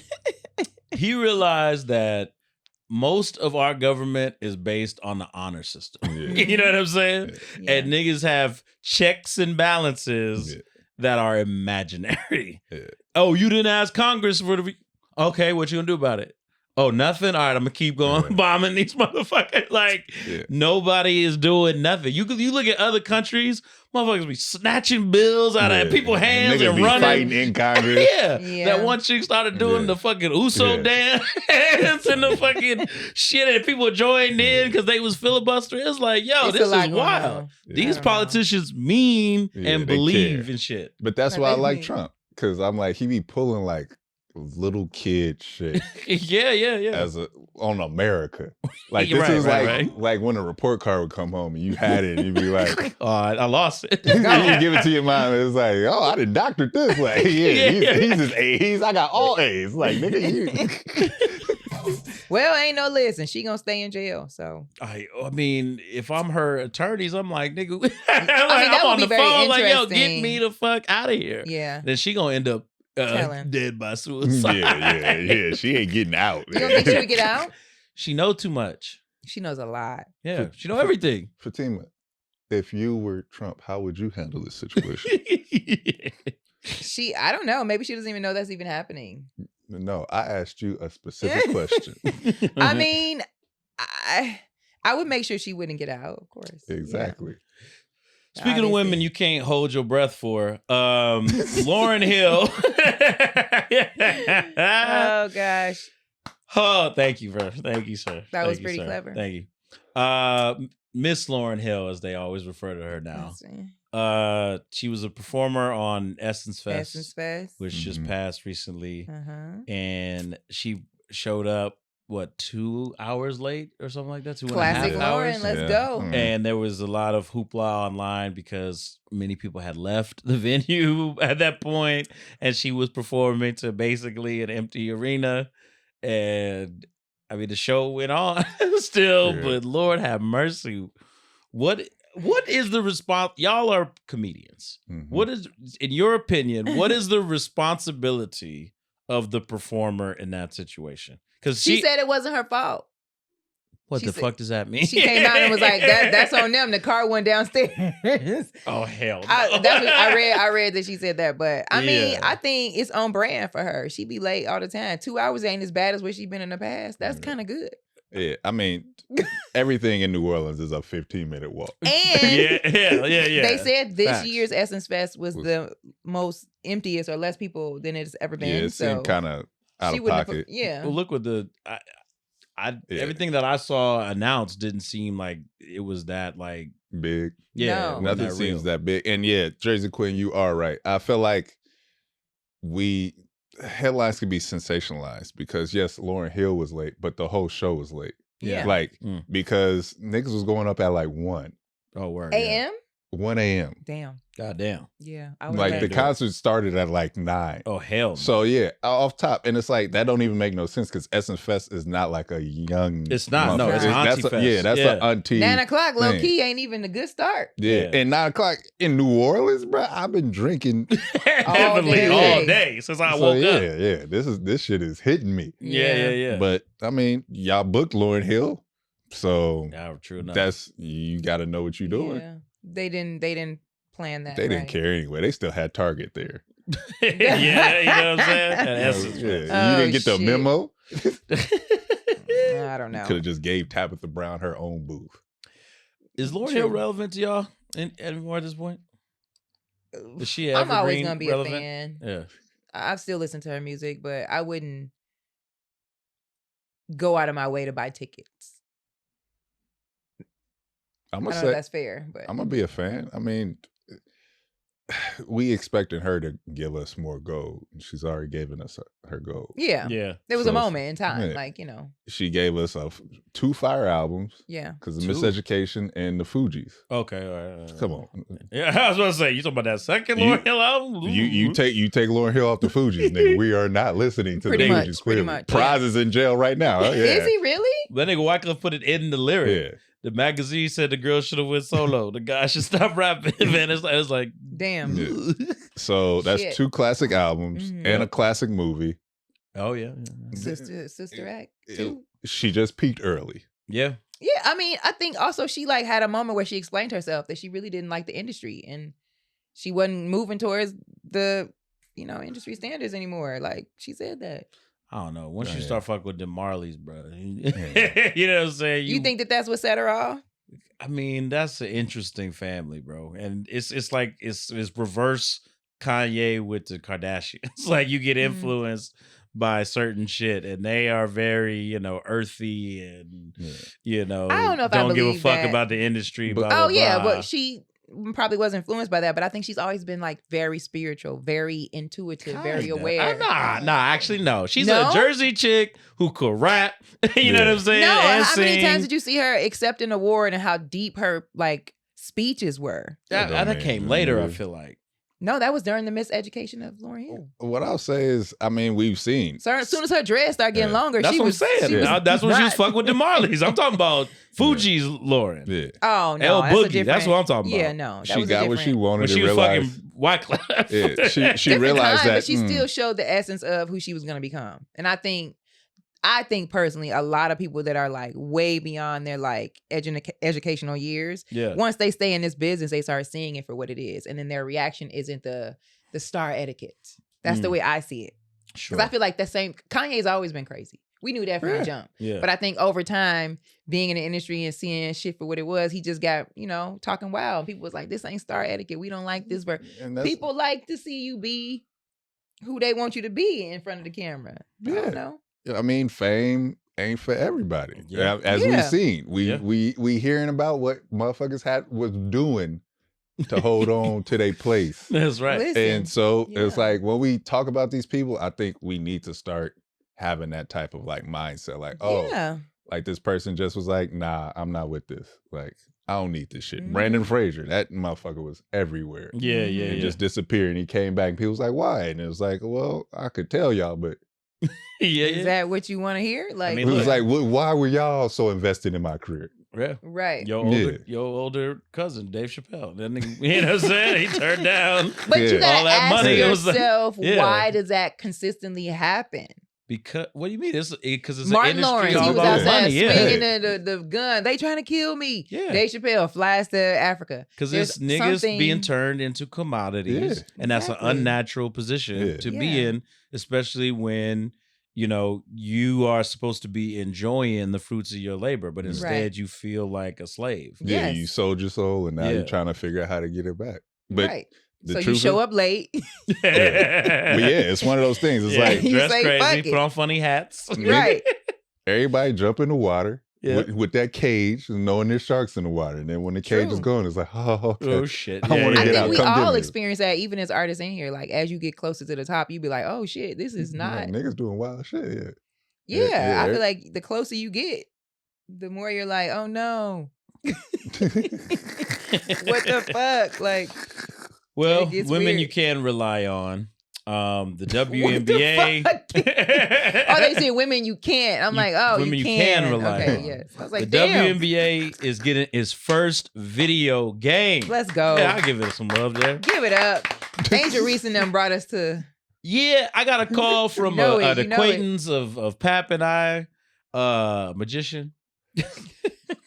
He realized that most of our government is based on the honor system. Yeah. You know what I'm saying? Yeah. And niggas have checks and balances Yeah. that are imaginary. Yeah. Oh, you didn't ask Congress for the. Okay, what you gonna do about it? Oh, nothing. All right, I'm gonna keep going Yeah. bombing these motherfuckers. Like Yeah. nobody is doing nothing. You look at other countries, motherfuckers be snatching bills out of Yeah. people's hands Niggas and be running. fighting in Congress. Yeah. Yeah. That one chick started doing Yeah. the fucking Uso Yeah. dance and the fucking shit, and people joined in because they was filibustering. It's like, yo, It's a this lot is going wild. on. These I don't politicians mean Yeah, and they believe care. in shit. But that's But why I they like be- Trump, because I'm like, he be pulling like little kid shit yeah. as on America. Like You're this right, is right. like when a report card would come home and you had it and you'd be like, Oh, I lost it. you give it to your mom and it's like, oh, I did doctored this. Like, yeah, he's his A's. I got all A's. Like, nigga, you. Well, ain't no list, and she gonna stay in jail. So I mean, if I'm her attorneys, I'm like, nigga, like, that I'm would on be the very phone, like, yo, get interesting. me the fuck out of here. yeah. Then she gonna end up Telling. dead by suicide. yeah. She ain't getting out. You don't think she would get out? She know too much. She knows a lot. Yeah, she know everything. Fatimah, if you were Trump, how would you handle this situation? I don't know. Maybe she doesn't even know that's even happening. No, I asked you a specific question. I mean, I would make sure she wouldn't get out, of course. Exactly. Speaking of women, you can't hold your breath for. Lauryn Hill. Oh gosh. Oh, thank you, sir. That was pretty clever. Thank you. Miss Lauryn Hill, as they always refer to her now. She was a performer on Essence Fest, which just passed recently, and she showed up 2 hours late or something like that. 2.5 Classic hours. Lauryn, let's go. And there was a lot of hoopla online because many people had left the venue at that point, and she was performing to basically an empty arena. And I mean, the show went on still, but Lord have mercy. What is the response? Y'all are comedians. What is, in your opinion, what is the responsibility of the performer in that situation? Because she said it wasn't her fault. What the fuck does that mean? She came out and was like, "That's on them." The car went downstairs. Oh hell! No. That's what I read that she said that, but I mean, I think it's on brand for her. She be late all the time. 2 hours ain't as bad as what she been in the past. That's kind of good. Yeah, I mean, everything in New Orleans is a 15-minute walk. And yeah. They said this year's Essence Fest was the most emptiest or less people than it's ever been. Yeah, it seemed kind of out of pocket. Well, look what everything that I saw announced didn't seem like it was that like big. Yeah, nothing seems that big. And yeah, Jersey Queen, you are right. I feel like headlines could be sensationalized because yes, Lauryn Hill was late, but the whole show was late. Yeah, like because niggas was going up at like 1. Oh, word. A.M. 1 a.m. Damn. God damn. Yeah. Like the concert started at like 9. Oh, hell no. So yeah, off top. And it's like, that don't even make no sense because Essence Fest is not like a young. It's not. No, it's auntie fest. Yeah, that's an auntie. 9 o'clock, low key, ain't even a good start. Yeah. And 9 o'clock in New Orleans, bro, I've been drinking heavily all day since I woke up. Yeah. This shit is hitting me. Yeah. But I mean, y'all booked Lauryn Hill. So true enough. That's, you got to know what you're doing. Yeah. They didn't plan that. They didn't care anyway. They still had Target there. Yeah, you know what I'm saying? You didn't get the memo? I don't know. Could have just gave Tabitha Brown her own booth. Is Lauryn Hill relevant to y'all anymore at this point? Is she I'm always gonna be relevant? A fan. Yeah, I still listen to her music, but I wouldn't go out of my way to buy tickets. I don't know if that's fair, but I'm gonna be a fan. I mean, we expected her to give us more gold. She's already given us her gold. Yeah. There was a moment in time, like, you know. She gave us 2 fire albums. Yeah. Because of Miseducation and the Fugees. Okay, all right. Come on. Yeah, I was about to say, you talking about that second Lauryn Hill album? You take Lauryn Hill off the Fugees, nigga. We are not listening to the Fugees. Pretty much. Prize is in jail right now. Yeah. Is he really? That nigga Wycliffe put it in the lyric. Yeah. The magazine said the girl should have went solo. The guy should stop rapping. Man, it's like damn. Yeah. So that's 2 classic albums and a classic movie. Oh yeah. Sister Act 2. She just peaked early. Yeah. Yeah, I mean, I think also she like had a moment where she explained herself that she really didn't like the industry and she wasn't moving towards the, industry standards anymore. Like she said that. I don't know. Once you start fucking with them Marleys, bro, you know what I'm saying? You think that's what set her off? I mean, that's an interesting family, bro. And it's like it's reverse Kanye with the Kardashians. Like you get influenced by certain shit, and they are very, earthy and I don't know if don't I give a fuck that. About the industry. But, blah, blah, blah. But she probably was influenced by that, but I think she's always been like very spiritual, very intuitive, very aware. Actually, no. She's a Jersey chick who could rap. You know what I'm saying? No, and how many times did you see her accept an award and how deep her like speeches were? That came later, I feel like. No, that was during the miseducation of Lauryn Hill. What I'll say is, I mean, we've seen. So as soon as her dreads started getting longer, that's she what was I'm saying. That's when she was fucking with the Marleys. I'm talking about Fugees Lauryn. Yeah. Oh no, El Boogie. That's what I'm talking about. Yeah, no. She got what she wanted. When she was fucking Wycliffe. Yeah, she realized that. But she still showed the essence of who she was going to become. And I think personally, a lot of people that are like way beyond their like educational years, once they stay in this business, they start seeing it for what it is, and then their reaction isn't the star etiquette. That's the way I see it. Sure. Because I feel like the same. Kanye's always been crazy. We knew that from the jump. Yeah. But I think over time, being in the industry and seeing shit for what it was, he just got, talking wild. People was like, this ain't star etiquette. We don't like this. People like to see you be who they want you to be in front of the camera. I don't know. I mean, fame ain't for everybody. Yeah. As we've seen, we hearing about what motherfuckers was doing to hold on to their place. That's right. Listen, And so it's like when we talk about these people, I think we need to start having that type of like mindset. Like, like this person just was like, nah, I'm not with this. Like, I don't need this shit. Brandon Fraser, that motherfucker was everywhere. Yeah. And just disappeared. And he came back and people was like, why? And it was like, well, I could tell y'all, but is that what you want to hear? Like, it was like, why were y'all so invested in my career? Yeah. Right. Your older cousin, Dave Chappelle. That nigga, you know what I'm saying? He turned down but you gotta all that ask money. yourself, why does that consistently happen? Because what do you mean? Because it's Martin an industry Lawrence, all he was about outside money. swinging the gun. They trying to kill me. Yeah. Dave Chappelle flies to Africa. Because it's niggas being turned into commodities, and that's an unnatural position to be in, especially when you are supposed to be enjoying the fruits of your labor, but instead you feel like a slave. Yeah, you sold your soul, and now you're trying to figure out how to get it back. But so you show up late. But it's one of those things. It's like dress say, crazy, put on funny hats. Right. Everybody jump in the water with that cage, knowing there's sharks in the water. And then when the cage is gone, it's like, okay. Oh shit. I want to get out. I think we Come all experience that, even as artists in here. Like, as you get closer to the top, you be like, oh shit, this is not. Niggas doing wild shit. Yeah, I feel like the closer you get, the more you're like, oh no. What the fuck? Like, well, women weird. you can rely on. The WNBA. They say women you can't. I'm like, oh, women you can rely on. Yes. I was like, the damn. WNBA is getting its first video game. Let's go. Yeah, I'll give it some love there. Give it up. Angel Reese and them brought us to. Yeah, I got a call from an acquaintance of Pap and I, magician,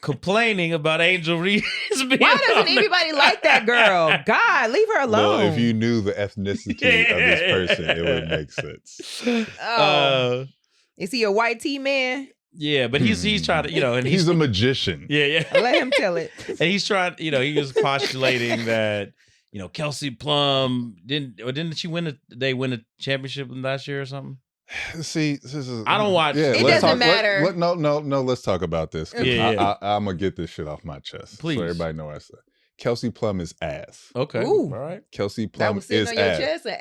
complaining about Angel Reese being. Why doesn't anybody like that girl? God, leave her alone. Well, if you knew the ethnicity of this person, it would make sense. Is he a white tea man? Yeah, but he's trying to, and he's a magician. Yeah. Let him tell it. And he's trying, he was postulating that, Kelsey Plum didn't she win a championship last year or something? See, this is. I don't watch. Yeah, it doesn't matter. No. Let's talk about this. Yeah. I'm gonna get this shit off my chest, please, so everybody know what I said. Kelsey Plum is ass. Okay, ooh. All right. Kelsey Plum is ass. That was sitting on your chest, an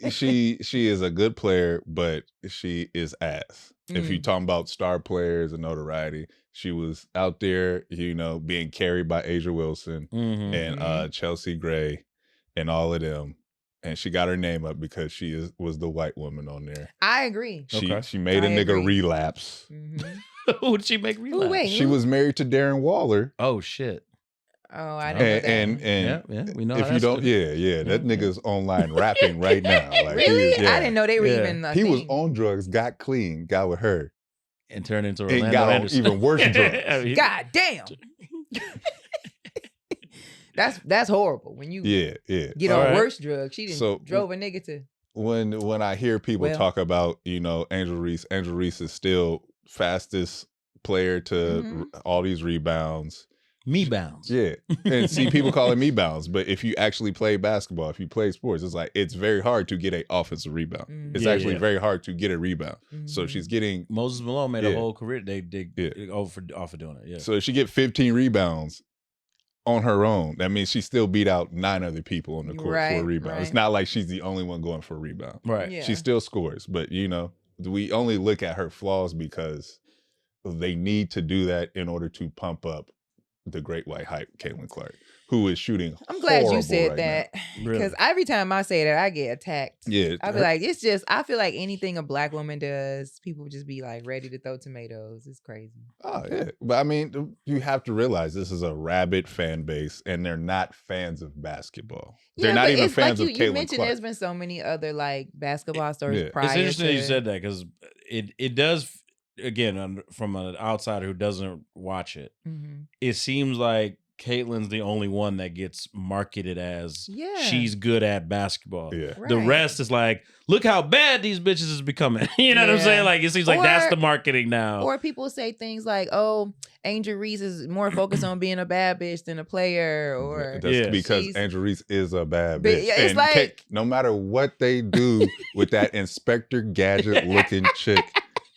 ass. She is a good player, but she is ass. If you're talking about star players and notoriety, she was out there, being carried by Asia Wilson and Chelsea Gray and all of them. And she got her name up because she was the white woman on there. I agree. She made a nigga relapse. Who did she make relapse? Ooh, wait, she was married to Darren Waller. Oh shit. Oh, I don't know that. And we know if you don't, that nigga's online rapping right now. Like, really? I didn't know they were even. He was on drugs, got clean, got with her, and turned into Orlando and got Anderson. on even worse drugs. God damn. That's horrible. When you get on worse drugs, she didn't drove a nigga to. When I hear people talk about Angel Reese is still fastest player to all these rebounds. Me bounds. Yeah. And see, people call it me bounds. But if you actually play basketball, if you play sports, it's like it's very hard to get an offensive rebound. It's actually very hard to get a rebound. So she's getting Moses Malone made a whole career off of doing it. Yeah. So if she get 15 rebounds on her own, that means she still beat out 9 other people on the court for a rebound. Right. It's not like she's the only one going for a rebound. Right. Yeah. She still scores. But we only look at her flaws because they need to do that in order to pump up the great white hype, Caitlin Clark, who is shooting. I'm glad you said right that Really? because every time I say that, I get attacked. Yeah, I be like, it's just. I feel like anything a black woman does, people just be like ready to throw tomatoes. It's crazy. Oh yeah, but I mean, you have to realize this is a rabid fan base, and they're not fans of basketball. They're not even fans of Caitlin Clark. You mentioned there's been so many other like basketball stories prior. It's interesting that you said that because it does. Again, from an outsider who doesn't watch it, it seems like Caitlin's the only one that gets marketed as Yeah. she's good at basketball. Yeah. The Right. rest is like, look how bad these bitches is becoming. You know what I'm Yeah. saying? Like, it seems like that's Or- the marketing now. Or people say things like, "Oh, Angel Reese is more focused on being a bad bitch than a player," or That's Yeah. because she's- Angel Reese is a bad But bitch. yeah, it's And like- no matter what they do with that Inspector Gadget looking chick,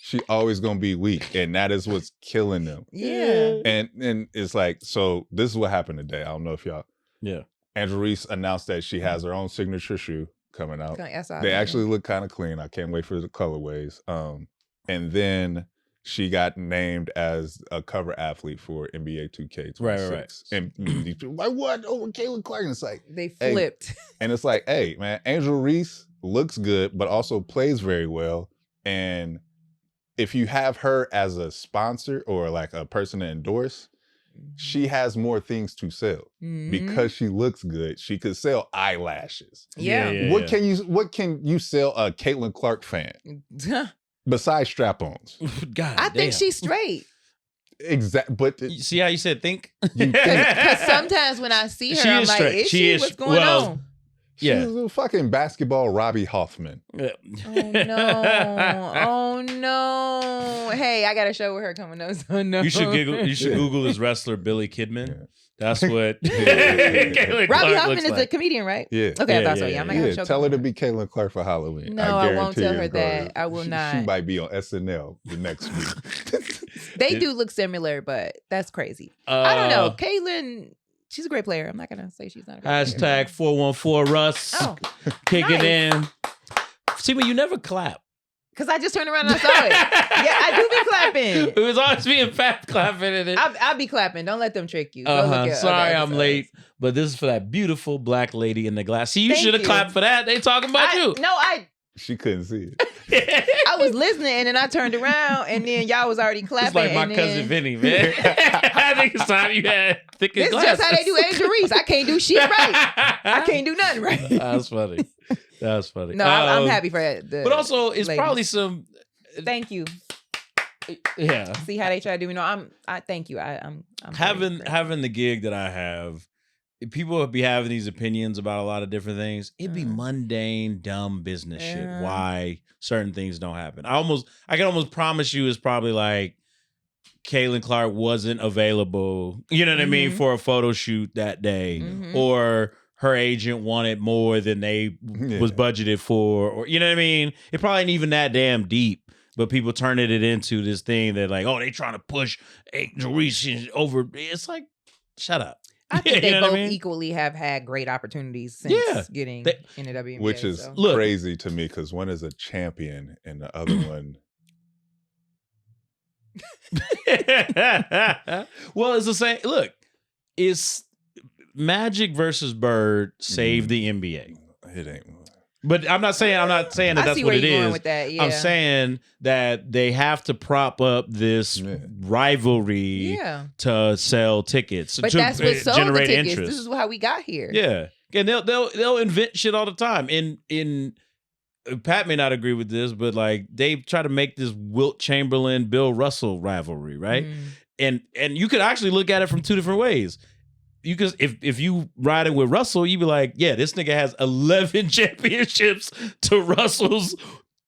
she always gonna be weak, and that is what's killing them. yeah, And it's like, so this is what happened today. I don't know if y'all. Yeah. Angel Reese announced that she has her own signature shoe coming out. That's all They I actually look kind of clean. I can't wait for the colorways. And then she got named as a cover athlete for NBA 2K26. Right. And these people like, what? Over Caitlin Clark? And it's like, They Hey. flipped. and it's like, hey, man, Angel Reese looks good, but also plays very well. And if you have her as a sponsor or like a person to endorse, she has more things to sell Mhm. because she looks good. She could sell eyelashes. yeah. What can you sell a Caitlin Clark fan besides strap-ons? God I think damn. she's straight. Exactly, but You see how you said think? You think- Because sometimes when I see her, She I'm is like, straight. "Is She she? is- What's going well, on?" Yeah. she's a fucking basketball Robbie Hoffman. Yeah. Oh no! Oh no! Hey, I got a show with her coming up. So no, You should Google. You should Yeah. Google this wrestler Billy Kidman. Yeah. That's what Yeah. Caitlin Robbie Clark Hoffman looks is a like. comedian, right? Yeah. Okay, I Yeah, thought so. yeah, Yeah, I'm not Yeah, gonna show. tell her to coming be Caitlin Clark for Halloween. No, I won't guarantee tell her it's gonna- that. I will She not. might be on SNL the next week. up. They do look similar, but that's crazy. I don't know. Caitlin, she's a great player. I'm not gonna say she's not a great player. Hashtag 414 Russ Oh, kicking nice. in. See, but you never clap. because I just turned around and I saw it. Yeah, I do be clapping. It was always being fat clapping in it. I be clapping. Don't let them trick you. Go look at other Sorry, I'm episodes. late, but this is for that beautiful black lady in the glass. See, you Thank should have you. clapped for that. They talking about you. No, She couldn't see it. I was listening and then I turned around and then y'all was already clapping. It's like my and cousin then, Vinny, man. I think it's time you had thick This is glasses. just how they do Angel Reese. I can't do shit right. I can't do nothing right. That's funny. That's funny. No, I'm happy for that. But also, it's ladies. probably some. Thank you. Yeah. See how they try to do me. No, I thank you. I'm having very having the gig that I have, people would be having these opinions about a lot of different things. It'd be mundane, dumb business shit. Yeah. Why certain things don't happen. I can almost promise you it's probably like Caitlin Clark wasn't available, you know what I mean, Mhm. for a photo shoot that day. Mhm. Or her agent wanted more than they was budgeted for, or you know what I mean? It probably ain't even that damn deep. But people turning it into this thing that like, oh, they trying to push Angel Reese over. It's like, shut up. I think You they know what I both mean? equally have had great opportunities since Yeah. getting They- in the WNBA. Which is so. Look. crazy to me because one is a champion and the other one. Well, it's the same. Look, it's Magic versus Bird saved the NBA. It ain't. But I'm not saying that I that's see what where it you're going is. with that. Yeah. I'm saying that they have to prop up this Yeah. rivalry yeah. to sell tickets, But to that's what sold the generate tickets. interest. This is how we got here. Yeah, and they'll invent shit all the time. In Pat may not agree with this, but like they try to make this Wilt Chamberlain Bill Russell rivalry, right? Mm. And you could actually look at it from two different ways. You could if you ride it with Russell, you'd be like, yeah, this nigga has 11 championships to Russell's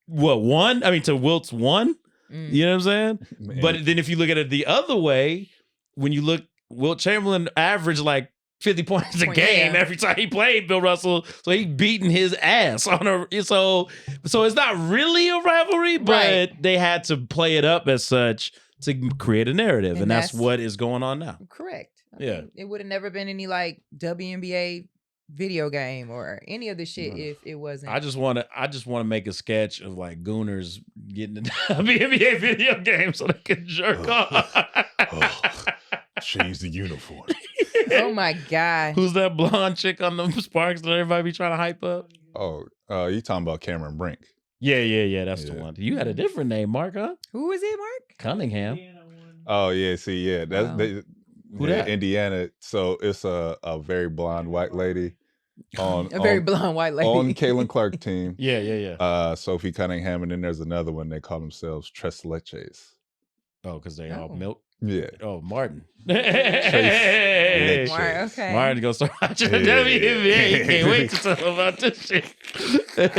one? I mean to Wilt's one. Mm. You know what I'm saying? Man. But then if you look at it the other way, when you look, Wilt Chamberlain averaged like 50 points a game Yeah. every time he played Bill Russell. So he beating his ass on so it's not really a rivalry, but Right. they had to play it up as such to create a narrative. And that's what is going on now. Correct. I Yeah. mean, it would have never been any like WNBA video game or any of the shit if it wasn't. I just want to make a sketch of like Gooners getting the WNBA video game so they can jerk off. Change the uniform. Oh my God. Who's that blonde chick on the Sparks that everybody be trying to hype up? Oh, you talking about Cameron Brink? Yeah. That's the Yeah. one. You had a different name, Mark, huh? Who was it, Mark? Cunningham. Oh yeah, see, yeah, that's Wow. Who yeah, that? Indiana. So it's a very blonde white lady on A very on, blonde white lady. on Caitlin Clark team. Yeah. Sophie Cunningham, and then there's another one. They call themselves Tres Leches. Oh, because they all Oh. milk. Yeah. Oh, Martin. Hey. Martin, okay. Martin gonna start watching the WNBA. He can't wait to talk about this shit. Which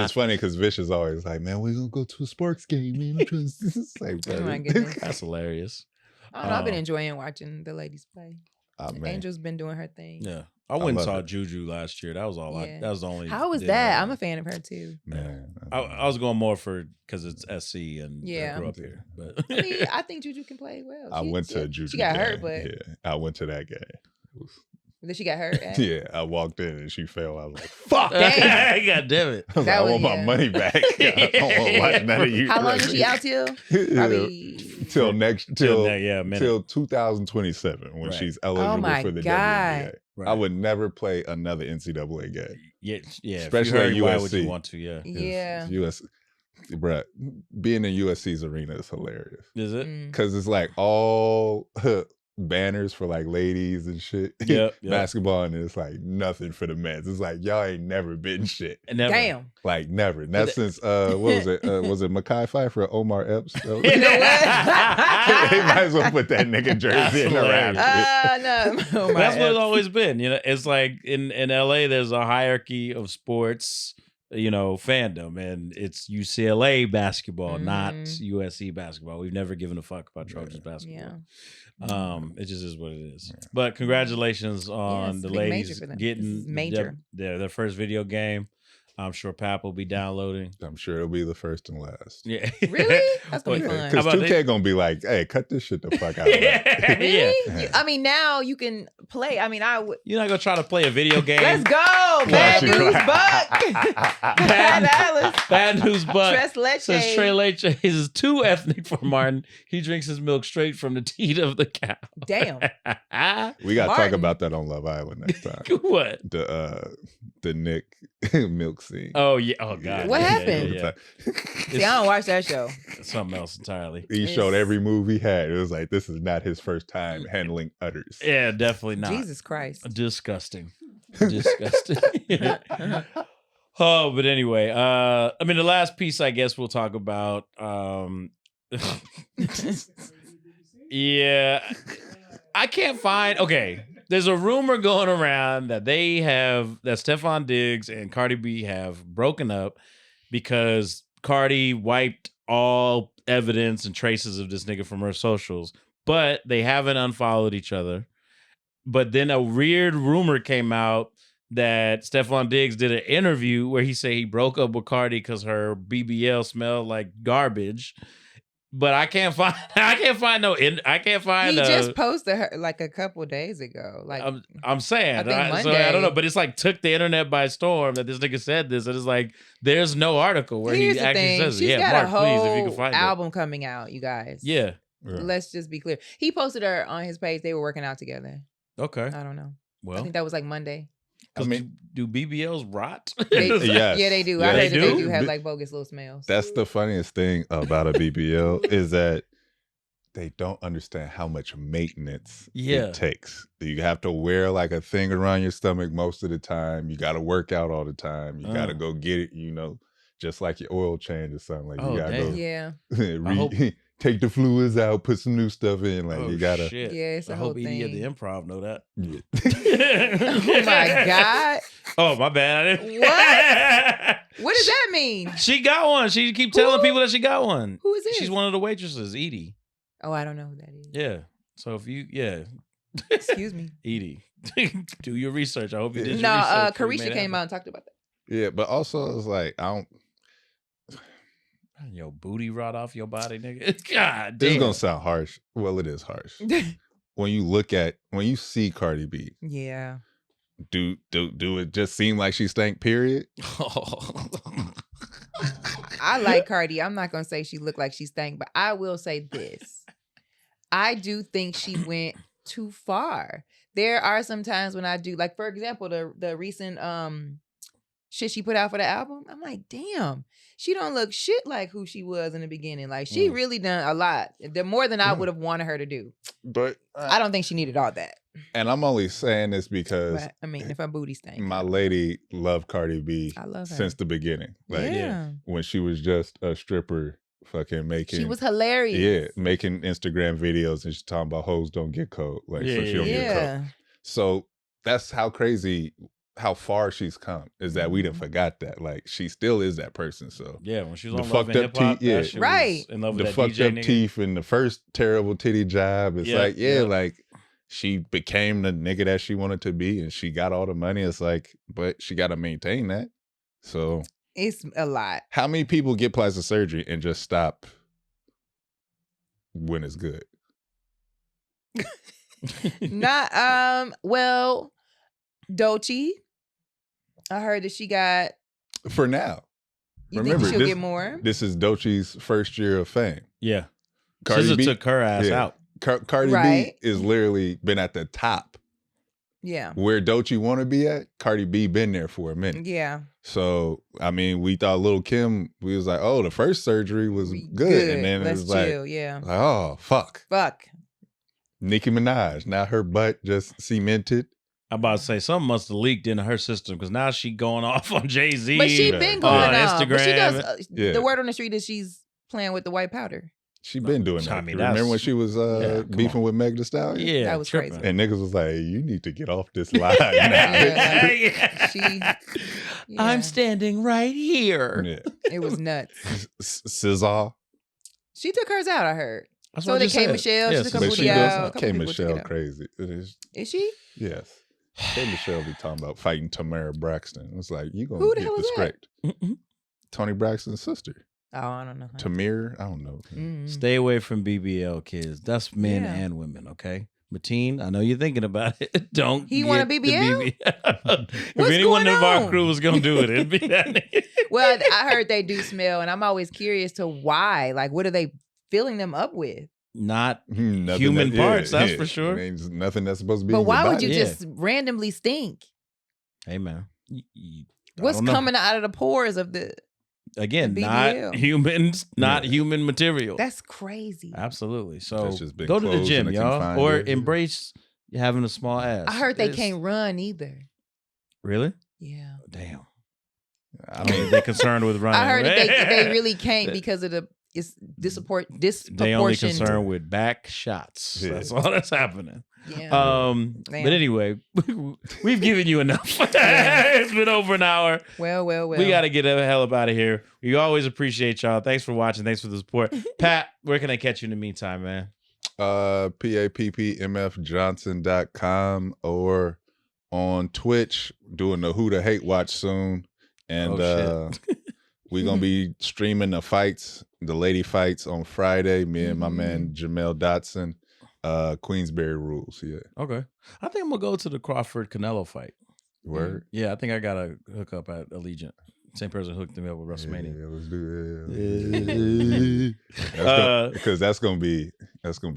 is funny because Vish is always like, man, we're gonna go to a sports game, man. It's like, Oh my goodness. That's hilarious. I don't know, I've been enjoying watching the ladies play. Oh, man. Angel's been doing her thing. Yeah. I went and love saw it. Juju last year. That was all Yeah. that was the only. How was deal. that? I'm a fan of her too. Man. I was going more for because it's SC and Yeah. I grew up here. But I mean, I think Juju can play well. I went to a Juju She got game. hurt, but Yeah, I went to that game. It was- then she got hurt. At? yeah, I walked in and she fell. I was like, fuck. Dang. God damn it. I was like, I want my money back. I don't want to watch none of you. How long is she out till? Probably till minute. till 2027 when Right. she's eligible my for the God. WNBA. Right. I would never play another NCAA game. Yeah, Especially if at you heard, why would USC. you want to? Yeah. Yeah. US, bruh, being in USC's arena is hilarious Is it? Mm. because it's like all banners for like ladies and shit. Yep. Basketball, and it's like nothing for the men's. It's like y'all ain't never been shit. And never. Damn. Like never. And that's since what was it? Was it Mekhi Phifer or Omar Epps? You know what? They might as well put that nigga jersey in the That's rafters. No. Oh, my That's what it's F. always been. You know, it's like in LA, there's a hierarchy of sports, fandom, and it's UCLA basketball, not USC basketball. We've never given a fuck about Trojans basketball. Yeah. It just is what it is. But congratulations on it's the a big major ladies for them. getting This is major. their first video game. I'm sure Pap will be downloading. I'm sure it'll be the first and last. Yeah. Really? That's gonna be Well, fun. Because How about 2K gonna be like, hey, cut this shit the fuck out of that. Really? Yeah. I mean, now you can play. I mean, I would. You're not gonna try to play a video game. Let's go. Bad you news, cry. Buck. Bad Alice. Bad news, but Tres leche. says Tres leche is too ethnic for Martin. He drinks his milk straight from the teat of the cow. Damn. We gotta talk Martin. about that on Love Island next time. What? The Nick milk scene. Oh yeah. Oh god. What Yeah, happened? Yeah, See, I don't watch that show. It's something else entirely. He showed every move he had. It was like, this is not his first time handling udders. Yeah, definitely not. Jesus Christ. Disgusting. Disgusting. Oh, but anyway, the last piece I guess we'll talk about. Yeah. I can't find there's a rumor going around that that Stephon Diggs and Cardi B have broken up because Cardi wiped all evidence and traces of this nigga from her socials, but they haven't unfollowed each other. But then a weird rumor came out that Stephon Diggs did an interview where he said he broke up with Cardi because her BBL smelled like garbage. But I can't find He just posted her like a couple days ago. Like I'm saying, I think so I don't know, Monday. but it's like took the internet by storm that this nigga said this, and it's like there's no article where here's he the actually thing. says it. She's Yeah, got Mark, a please, whole if you can find album coming out, you guys. it. Yeah. Let's just be clear. He posted her on his page. They were working out together. Okay. I don't know. I Well, think that was like Monday. I mean, do BBLs rot? Yes. Yeah, they do. Yeah, I heard they that they do? do have like bogus little smells. That's the funniest thing about a BBL is that they don't understand how much maintenance it takes. You have to wear like a thing around your stomach most of the time. You got to work out all the time. You got to go get it, just like your oil change or something. Like you got to Yeah. take the fluids out, put some new stuff in. Like you got to. Shit. Yeah, it's a I whole hope Edie at thing. the Improv know that. Oh my God. Oh my bad. I didn't. What does that mean? She got one. She keep telling people that she got one. Who is this? She's one of the waitresses, Edie. Oh, I don't know who that is. Yeah. So if you, Excuse me. Edie, do your research. I hope you did your No, research. before you Carisha made came that. out and talked about that. Yeah, but also it's like I don't. Your booty rot off your body, nigga. God This is damn. gonna sound harsh. Well, it is harsh. When you see Cardi B, Yeah. do it just seem like she stank? Period. I like Cardi. I'm not gonna say she looked like she stank, but I will say this. I do think she went too far. There are some times when I do, like for example, the recent shit she put out for the album. I'm like, damn, she don't look shit like who she was in the beginning. Like she really done a lot, more than I would have wanted her to do. But I don't think she needed all that. and I'm only saying this because But, I mean, if her booty stank, my lady loved Cardi B I love her. since the beginning. Like yeah. when she was just a stripper fucking making. She was hilarious. Yeah, making Instagram videos and she's talking about hoes don't get cold. Like, so she don't get cold. So that's how crazy, how far she's come, is that we done forgot that. Like, she still is that person. So yeah, when she was the on Love fucked and up Hip Hop, teeth, right. in love with the that fucked DJ up nigga. teeth and the first terrible titty job. It's like, like she became the nigga that she wanted to be and she got all the money. It's like, but she got to maintain that. So it's a lot. How many people get plastic surgery and just stop when it's good? Not well, Doechii. I heard that she got for now. You Remember, think she'll get more? This is Doechii's first year of fame. Yeah. Cardi B took her ass out. Cardi B is literally been at the top. Yeah. Where Doechii want to be at, Cardi B been there for a minute. Yeah. So, I mean, we thought Lil' Kim, we was like, oh, the first surgery was good. And then it was chill. like, yeah. Like, oh, fuck. Nicki Minaj, now her butt just cemented. I'm about to say something must have leaked into her system because now she going off on Jay-Z. But she been going off. Instagram. But she does. The word on the street is she's playing with the white powder. She been doing that. I mean, remember when she was beefing with Meg Thee Stallion? Yeah, that was crazy. And niggas was like, "You need to get off this line." I'm standing right here. Yeah. It was nuts. SZA. She took hers out. I heard. That's so did K Michelle. She took her booty out. K Michelle crazy. Is she? Yes. K Michelle be talking about fighting Tamara Braxton. It's like, you gonna Who the get hell is disgraced. that? Tony Braxton's sister. Oh, I don't know. Tamir, I don't know. Stay away from BBL, kids. That's men and women, okay? Mateen, I know you're thinking about it. Don't. He want a BBL? If anyone of our crew was gonna do it, it'd be that nigga. Well, I heard they do smell, and I'm always curious to why. Like, what are they filling them up with? Not human parts, that's for sure. I mean, nothing that's supposed to be. But in why your would you body. just randomly stink? Hey, man. What's coming out of the pores of the? Again, the not humans, not human material. That's crazy. Absolutely. So just been go to the closed gym, in a y'all, confined or area. embrace having a small ass. I heard they can't run either. Really? Yeah. Damn. I mean, they're concerned with running. I heard that they really can't because of it's disproportionate. They only concerned with back shots. Yeah. That's all that's happening. Yeah. But anyway, we've given you enough. It's been over an hour. Well. We got to get the hell up out of here. We always appreciate y'all. Thanks for watching. Thanks for the support. Pat, where can I catch you in the meantime, man? PAPPMFJohnson.com or on Twitch doing the Who the Hate Watch soon. And we're going to be streaming the fights, the lady fights on Friday. Me and my man Jamel Dotson. Queensberry rules, Okay. I think I'm gonna go to the Crawford Canelo fight. Word? Yeah, I think I gotta hook up at Allegiant. Same person hooked me up with WrestleMania. Yeah, let's do it. Because that's gonna be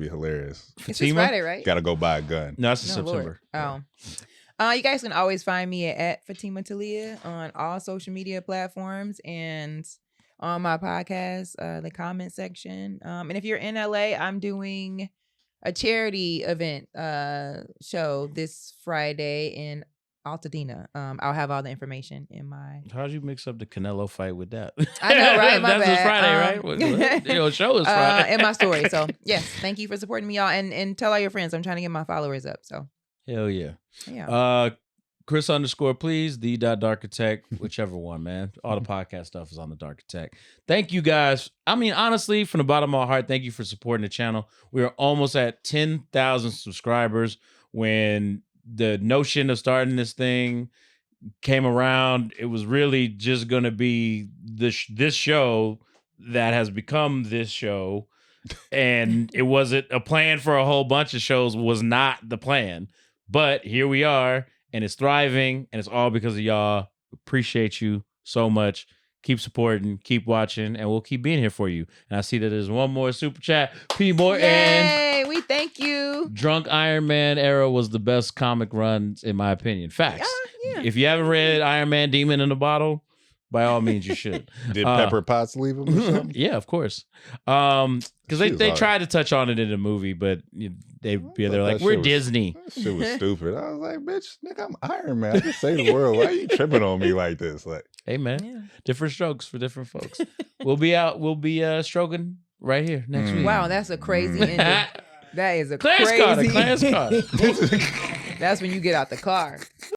hilarious. It's this Friday, right? Gotta go buy a gun. No, it's in September. Lord. You guys can always find me at Fatimah Talia on all social media platforms and on my podcast, the comment section. And if you're in LA, I'm doing a charity event show this Friday in Altadena. I'll have all the information in my. How'd you mix up the Canelo fight with that? I know, right? My That's bad. Friday, right? Your show is Friday. In my story. So yes, thank you for supporting me, y'all, and tell all your friends. I'm trying to get my followers up. So hell yeah. Yeah. Chris _ please, the.darkartech, whichever one, man. All the podcast stuff is on the Dark Tech. Thank you guys. I mean, honestly, from the bottom of my heart, thank you for supporting the channel. We are almost at 10,000 subscribers. When the notion of starting this thing came around, it was really just going to be this show that has become this show. And it wasn't a plan for a whole bunch of shows, was not the plan. But here we are. And it's thriving, and it's all because of y'all. Appreciate you so much. Keep supporting, keep watching, and we'll keep being here for you. And I see that there's one more super chat. P. Morton. Yay, we thank you. Drunk Iron Man era was the best comic runs, in my opinion. Facts. Yeah. If you haven't read Iron Man Demon in a Bottle, by all means, you should. Did Pepper Potts leave him or something? Yeah, of course. Because they tried to touch on it in the movie, but they're like, we're Disney. That shit was stupid. I was like, bitch, nigga, I'm Iron Man. I just say the world. Why are you tripping on me like this? Like, Hey man, Yeah. different strokes for different folks. We'll be stroking right here next week. Wow, that's a crazy ending. That is a Clarence crazy. Carter. That's when you get out the car.